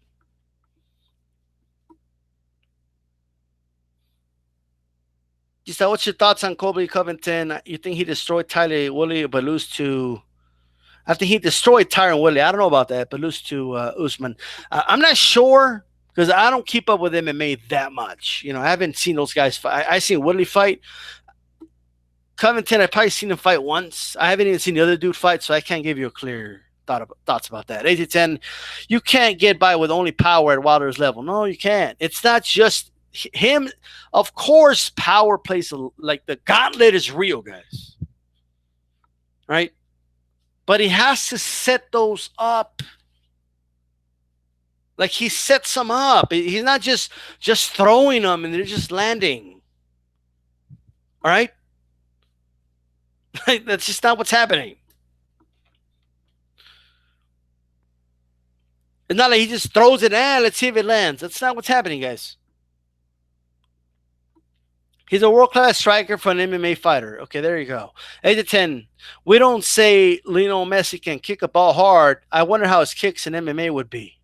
So what's your thoughts on Colby Covington? You think he destroyed Tyler Woodley, but lose to... I think he destroyed Tyron Woodley. I don't know about that, but lose to Usman. I'm not sure because I don't keep up with MMA that much. You know, I haven't seen those guys fight. I seen Woodley fight. Covington, I've probably seen him fight once. I haven't even seen the other dude fight, so I can't give you a clear thoughts about that. 8-10, you can't get by with only power at Wilder's level. No, you can't. It's not just him. Of course, power plays like the gauntlet is real, guys. Right? But he has to set those up. Like he sets them up. He's not just throwing them and they're just landing. All right? That's just not what's happening. It's not like he just throws it, let's see if it lands. That's not what's happening, guys. He's a world-class striker for an MMA fighter. Okay, there you go. 8-10. We don't say Lionel Messi can kick a ball hard. I wonder how his kicks in MMA would be.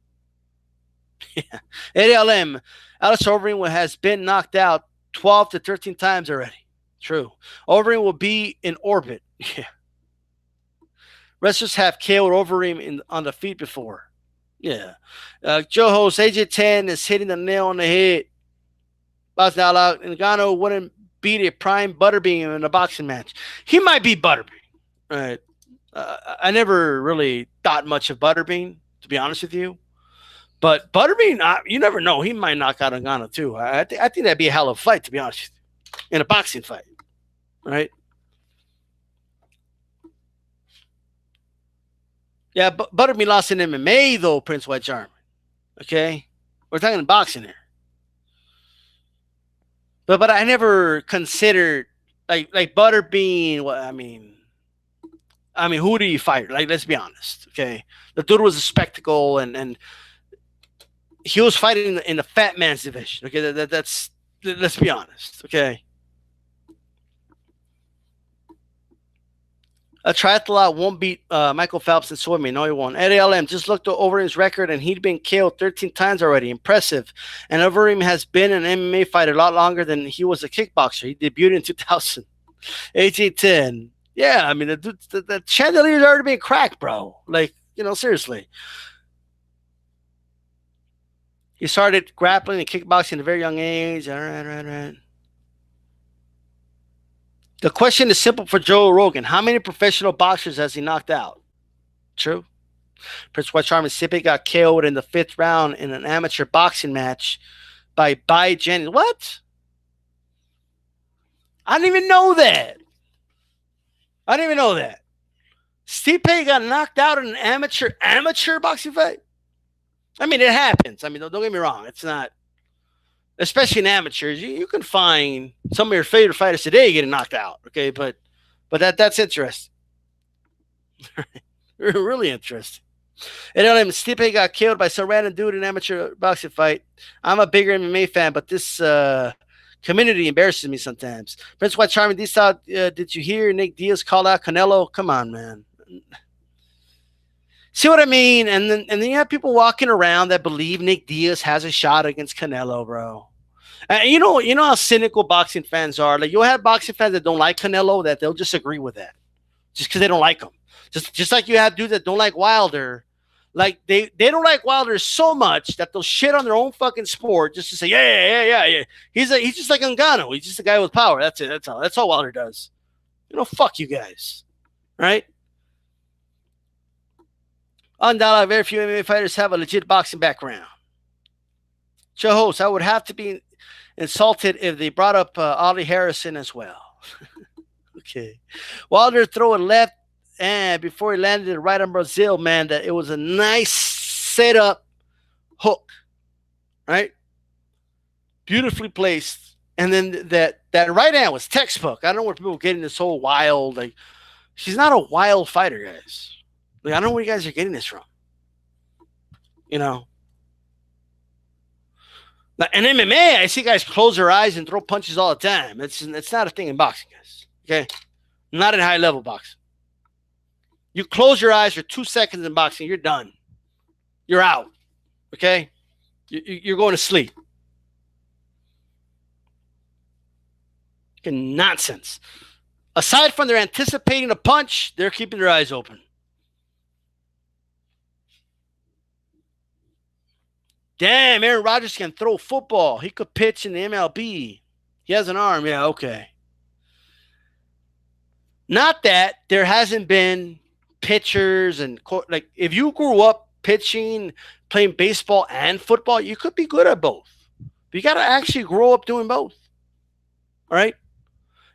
Yeah. ALM. Alex Overeem has been knocked out 12 to 13 times already. True. Overeem will be in orbit. Yeah. Wrestlers have KO'd Overeem on the feet before. Yeah. Joe Host, AJ10 is hitting the nail on the head. Ngannou wouldn't beat a prime Butterbean in a boxing match. He might be Butterbean. Right. I never really thought much of Butterbean, to be honest with you. But Butterbean, you never know. He might knock out Ngannou too. I think that'd be a hell of a fight, to be honest with you, in a boxing fight. Right? Yeah, Butterbean lost in MMA, though, Prince White Charming. Okay? We're talking boxing here. But I never considered like Butterbean. Well, I mean, who do you fight? Like, let's be honest, okay? The dude was a spectacle, and he was fighting in the fat man's division. Okay, that's let's be honest, okay? A triathlete won't beat Michael Phelps in swimming. No, he won't. Eddie LM just looked over his record, and he'd been KO'd 13 times already. Impressive. And Overeem has been an MMA fighter a lot longer than he was a kickboxer. He debuted in 2000. 1810. Yeah, I mean, the chandelier's already been cracked, bro. Like, you know, seriously. He started grappling and kickboxing at a very young age. All right. The question is simple for Joe Rogan. How many professional boxers has he knocked out? True. Prince White Charming Sippe got KO'd in the 5th round in an amateur boxing match by Jennings. What? I didn't even know that. Stipe got knocked out in an amateur boxing fight? I mean, it happens. I mean, don't get me wrong. It's not... Especially in amateurs, you can find some of your favorite fighters today getting knocked out. Okay, but that's interesting. Really interesting. And then Stipe got killed by some random dude in an amateur boxing fight. I'm a bigger MMA fan, but this community embarrasses me sometimes. Prince White Charming, did you hear Nick Diaz call out Canelo? Come on, man. See what I mean? And then you have people walking around that believe Nick Diaz has a shot against Canelo, bro. You know how cynical boxing fans are. Like, you'll have boxing fans that don't like Canelo, that they'll just agree with that, just because they don't like him. Just like you have dudes that don't like Wilder. Like, they don't like Wilder so much that they'll shit on their own fucking sport just to say, yeah. He's just like Ngannou. He's just a guy with power. That's it. That's all Wilder does. Fuck you guys, right? Undoubtedly, very few MMA fighters have a legit boxing background. Joe host, I would have to be insulted if they brought up Ollie Harrison as well. Okay. Wilder throwing left and before he landed it right on Brazil, man, that it was a nice setup hook, right? Beautifully placed. And then that right hand was textbook. I don't know where people are getting this whole wild, like, she's not a wild fighter, guys. Like, I don't know where you guys are getting this from. You know? In MMA, I see guys close their eyes and throw punches all the time. It's not a thing in boxing, guys. Okay? Not in high level boxing. You close your eyes for 2 seconds in boxing, you're done. You're out. Okay? You're going to sleep. Nonsense. Aside from they're anticipating a punch, they're keeping their eyes open. Damn, Aaron Rodgers can throw football. He could pitch in the MLB. He has an arm. Yeah, okay. Not that there hasn't been pitchers and, like, if you grew up pitching, playing baseball and football, you could be good at both. But you got to actually grow up doing both. All right?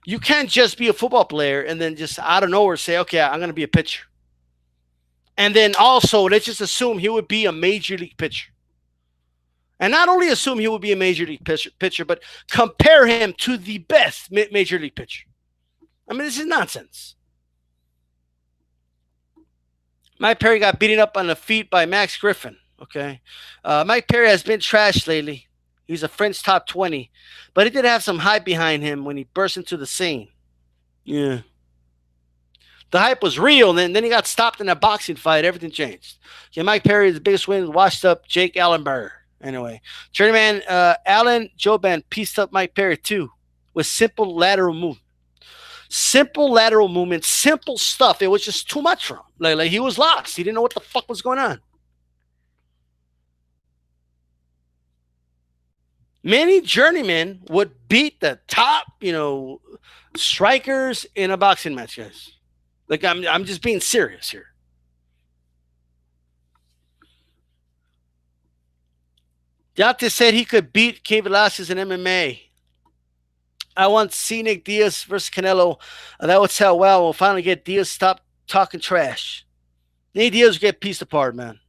You can't just be a football player and then just out of nowhere say, okay, I'm going to be a pitcher. And then also, let's just assume he would be a major league pitcher. And not only assume he would be a major league pitcher, but compare him to the best major league pitcher. I mean, this is nonsense. Mike Perry got beaten up on the feet by Max Griffin. Okay. Mike Perry has been trashed lately. He's a French top 20. But he did have some hype behind him when he burst into the scene. Yeah. The hype was real, and then he got stopped in a boxing fight. Everything changed. Okay, Mike Perry is the biggest win, washed up Jake Allenberg. Anyway, Journeyman Allen Joban pieced up Mike Perry too with simple lateral movement. Simple lateral movement, simple stuff. It was just too much for him. Like he was lost. He didn't know what the fuck was going on. Many journeymen would beat the top, strikers in a boxing match, guys. Like, I'm just being serious here. Deontay said he could beat Cain Velasquez in MMA. I want to see Nick Diaz versus Canelo. That would sell well. We'll finally get Diaz stop talking trash. Nick Diaz will get pieced apart, man.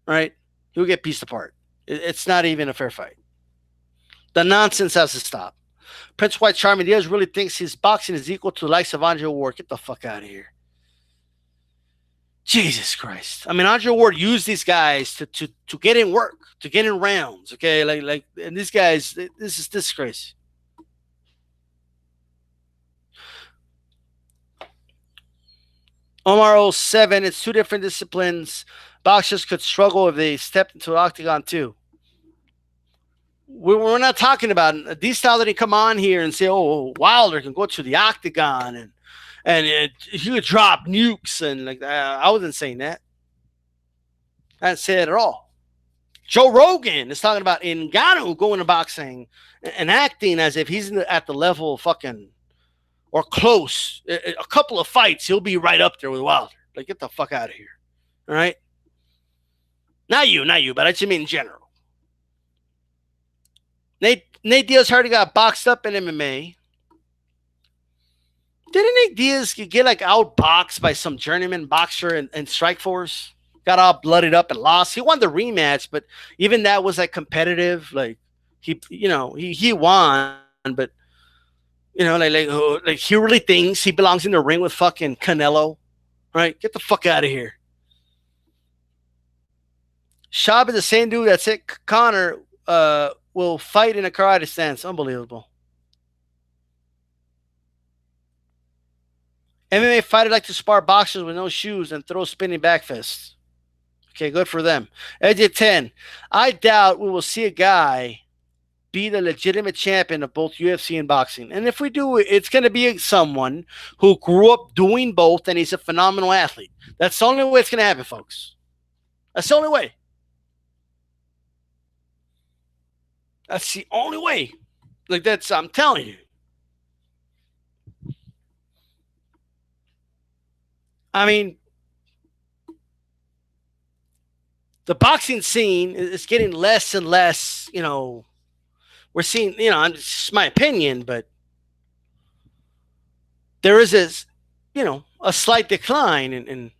All right? He'll get pieced apart. It's not even a fair fight. The nonsense has to stop. Prince White Charming Diaz really thinks his boxing is equal to the likes of Andre Ward. Get the fuck out of here. Jesus Christ. I mean, Andre Ward used these guys to get in work, to get in rounds, okay? Like, and these guys, this is disgrace. Omar 07, it's two different disciplines. Boxers could struggle if they stepped into the octagon too. We're not talking about these styles that come on here and say, oh, Wilder can go to the octagon and he would drop nukes and like that. I wasn't saying that. I didn't say it at all. Joe Rogan is talking about Ngannou going to boxing and acting as if he's at the level of fucking or close. A couple of fights, he'll be right up there with Wilder. Like, get the fuck out of here. All right? Not you, but I just mean in general. Nate Diaz already got boxed up in MMA. Didn't Nate Diaz get like outboxed by some journeyman boxer in Strikeforce? Got all blooded up and lost. He won the rematch, but even that was like competitive. Like he won, but like he really thinks he belongs in the ring with fucking Canelo, right? Get the fuck out of here. Shab is the same dude that said Connor will fight in a karate stance. Unbelievable. MMA fighters like to spar boxers with no shoes and throw spinning back fists. Okay, good for them. Edge 10. I doubt we will see a guy be the legitimate champion of both UFC and boxing. And if we do, it's going to be someone who grew up doing both and he's a phenomenal athlete. That's the only way it's going to happen, folks. That's the only way. That's the only way. Like, I'm telling you. I mean, the boxing scene is getting less and less. We're seeing. It's just my opinion, but there is a slight decline in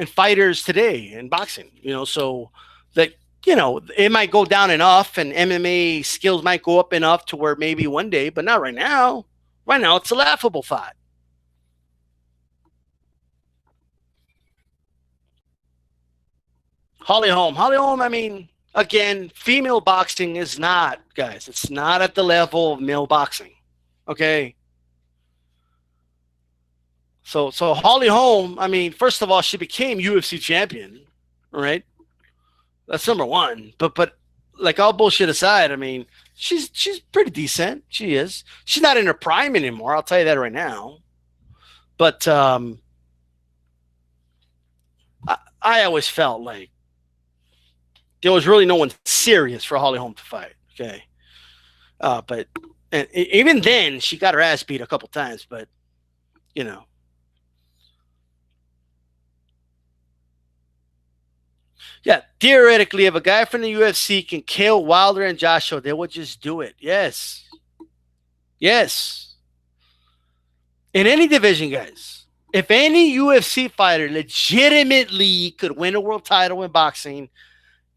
fighters today in boxing. So that it might go down enough, and MMA skills might go up enough to where maybe one day, but not right now. Right now, it's a laughable fight. Holly Holm. Holly Holm, I mean, again, female boxing is not, guys, it's not at the level of male boxing. Okay. So Holly Holm, I mean, first of all, she became UFC champion, right? That's number one. But like all bullshit aside, I mean, she's pretty decent. She is. She's not in her prime anymore. I'll tell you that right now. But I always felt like there was really no one serious for Holly Holm to fight. Okay. But and even then, she got her ass beat a couple times. But yeah, theoretically, if a guy from the UFC can kill Wilder and Joshua, they would just do it. Yes. Yes. In any division, guys. If any UFC fighter legitimately could win a world title in boxing,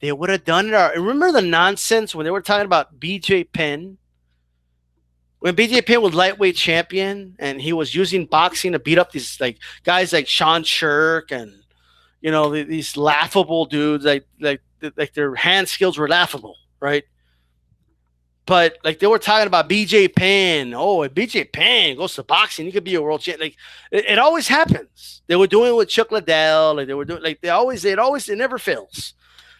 they would have done it. Remember the nonsense when they were talking about BJ Penn? When BJ Penn was lightweight champion and he was using boxing to beat up these guys like Sean Shirk and these laughable dudes, like their hand skills were laughable, right? But like they were talking about BJ Penn. Oh, if BJ Penn goes to boxing, he could be a world champion. Like it always happens. They were doing it with Chuck Liddell. Like they were doing, like it never fails.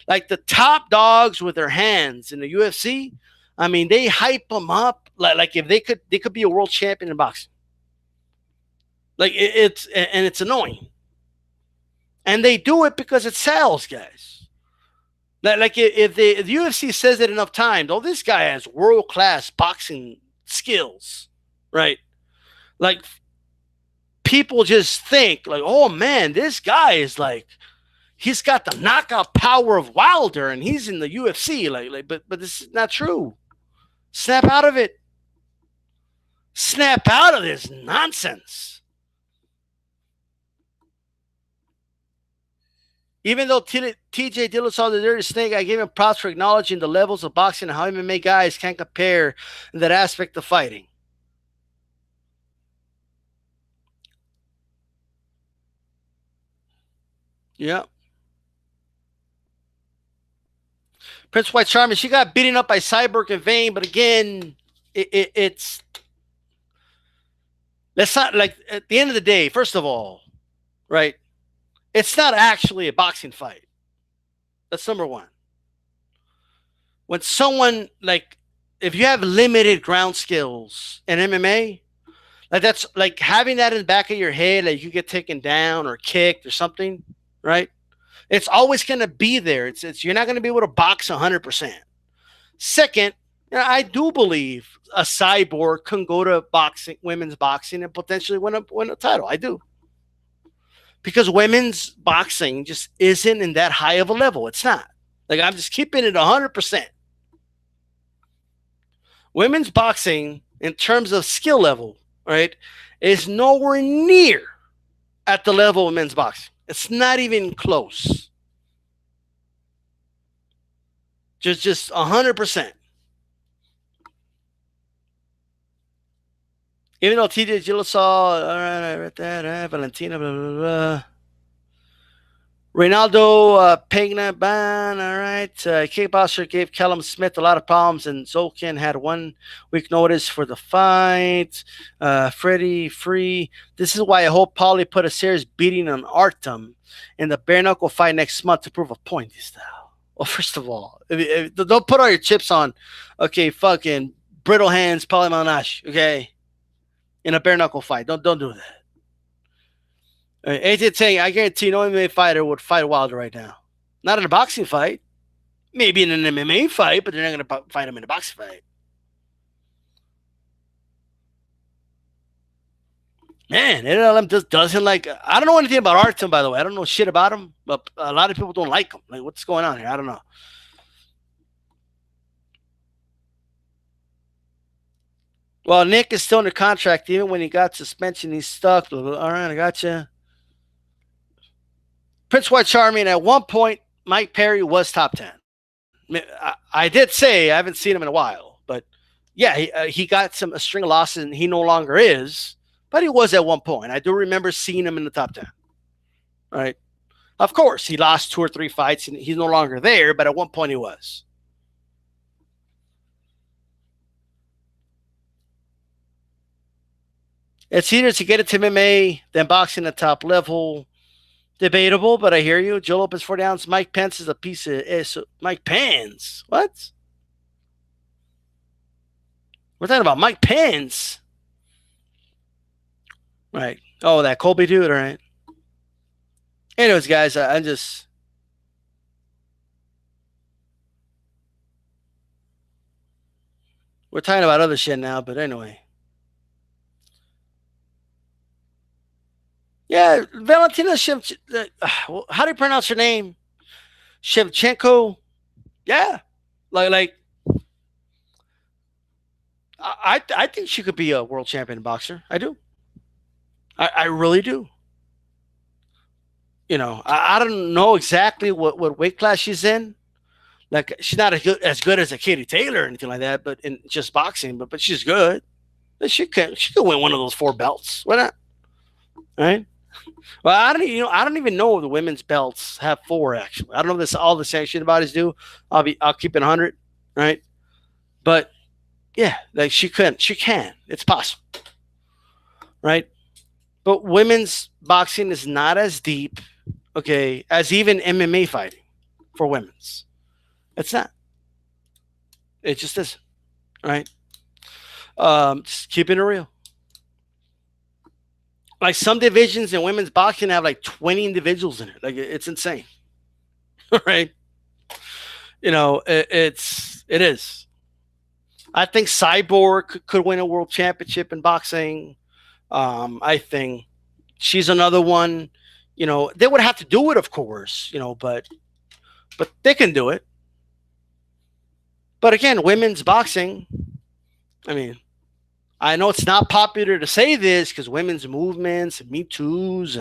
Like the top dogs with their hands in the UFC. I mean, they hype them up like if they could be a world champion in boxing. Like it's annoying. And they do it because it sells, guys. Like if the UFC says it enough times, oh, this guy has world-class boxing skills, right? Like people just think like, oh man, this guy is like, he's got the knockout power of Wilder and he's in the UFC. But this is not true. Snap out of it. Snap out of this nonsense. Even though TJ Dillashaw saw the dirty snake, I gave him props for acknowledging the levels of boxing and how MMA guys can't compare in that aspect of fighting. Yeah. Prince White Charming, she got beaten up by Cyborg and Vane, but again, it's let's not, like, at the end of the day, first of all, right? It's not actually a boxing fight. That's number one. When someone, like, if you have limited ground skills in MMA, like that's like having that in the back of your head, like you get taken down or kicked or something, right? It's always going to be there. It's you're not going to be able to box 100%. Second, I do believe a cyborg can go to boxing, women's boxing, and potentially win a title. I do. Because women's boxing just isn't in that high of a level. It's not. Like, I'm just keeping it 100%. Women's boxing, in terms of skill level, right, is nowhere near at the level of men's boxing. It's not even close. Just 100%. Even though TJ Dillashaw, all right, I read that, Valentina, blah, blah, blah. Reynaldo Pegna Ban, all right. Kickboxer gave Callum Smith a lot of problems, and Zolkin had 1 week notice for the fight. Freddie Free. This is why I hope Paulie put a serious beating on Artem in the bare knuckle fight next month to prove a point. Well, first of all, don't put all your chips on, okay, fucking brittle hands, Paulie Malignaggi, okay, in a bare knuckle fight. Don't do that. AJ saying, I guarantee no MMA fighter would fight Wilder right now. Not in a boxing fight. Maybe in an MMA fight, but they're not going to fight him in a boxing fight. Man, NLM just doesn't like. I don't know anything about Artem, by the way. I don't know shit about him, but a lot of people don't like him. Like, what's going on here? I don't know. Well, Nick is still under contract. Even when he got suspension, he's stuck. All right, I got you. Prince White Charming. At one point, Mike Perry was top 10. I did say I haven't seen him in a while, but yeah, he got a string of losses, and he no longer is. But he was at one point. I do remember seeing him in the top 10. All right. Of course, he lost 2 or 3 fights, and he's no longer there. But at one point, he was. It's easier to get into MMA than boxing at top level. Debatable, but I hear you. Joe Lopez 40 ounce. Mike Pence is a piece of Mike Pence. What? We're talking about Mike Pence. Right. Oh, that Colby dude. All right. Anyways, guys, I'm just. We're talking about other shit now, but anyway. Yeah, Valentina how do you pronounce her name? Shevchenko. Yeah, like I think she could be a world champion boxer. I do. I really do. You know, I don't know exactly what weight class she's in. Like, she's not as good as a Katie Taylor or anything like that, but in just boxing, but she's good. She could win one of those 4 belts. Why not? Right? Well, I don't even know if the women's belts have 4. Actually, I don't know if this all the sanctioned bodies do. I'll keep it 100, right? But yeah, like she can. It's possible, right? But women's boxing is not as deep, okay, as even MMA fighting for women's. It's not. It just isn't, right? Just keeping it real. Like, some divisions in women's boxing have like 20 individuals in it. Like, it's insane, right? You know, it is. I think Cyborg could win a world championship in boxing. I think she's another one. You know, they would have to do it, of course. You know, but they can do it. But again, women's boxing. I mean, I know it's not popular to say this because women's movements and Me Too's,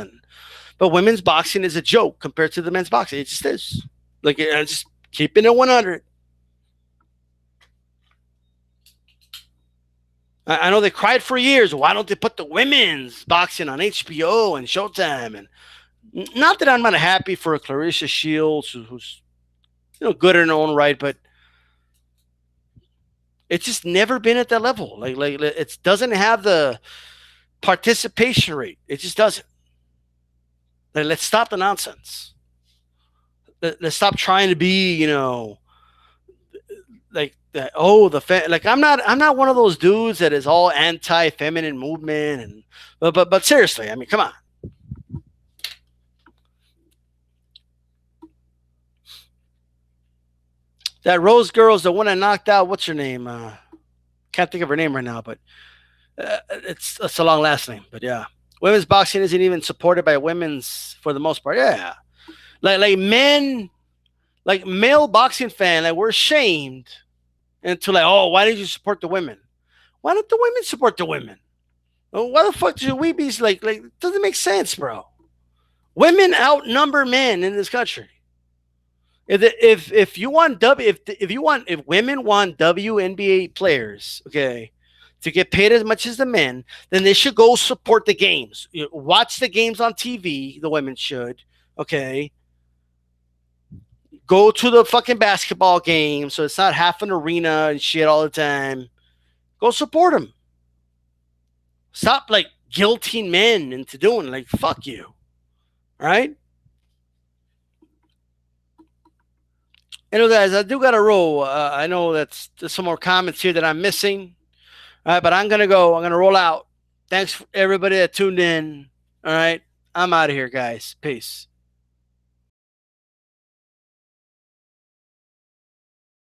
but women's boxing is a joke compared to the men's boxing. It just is. Like, just keeping it 100. I know they cried for years. Why don't they put the women's boxing on HBO and Showtime? And not that I'm not happy for Clarissa Shields, who's good in her own right, but it's just never been at that level. Like it doesn't have the participation rate. It just doesn't. Like, let's stop the nonsense. Let's stop trying to be, like that. Oh, like I'm not one of those dudes that is all anti-feminine movement, and but seriously, I mean, come on. That Rose girl's the one I knocked out. What's her name? Can't think of her name right now, but it's a long last name. But yeah, women's boxing isn't even supported by women's for the most part. Yeah, like men, like male boxing fan, like, we're ashamed into like, oh, why did you support the women? Why don't the women support the women? Why the fuck should we be like? It doesn't make sense, bro. Women outnumber men in this country. If you want if women want WNBA players, okay, to get paid as much as the men, then they should go support the games. Watch the games on TV. The women should, okay. Go to the fucking basketball game, so it's not half an arena and shit all the time. Go support them. Stop like guilting men into doing like, fuck you, right? Anyway, guys, I do got to roll. I know there's some more comments here that I'm missing. All right, but I'm going to go. I'm going to roll out. Thanks for everybody that tuned in. All right, I'm out of here, guys. Peace.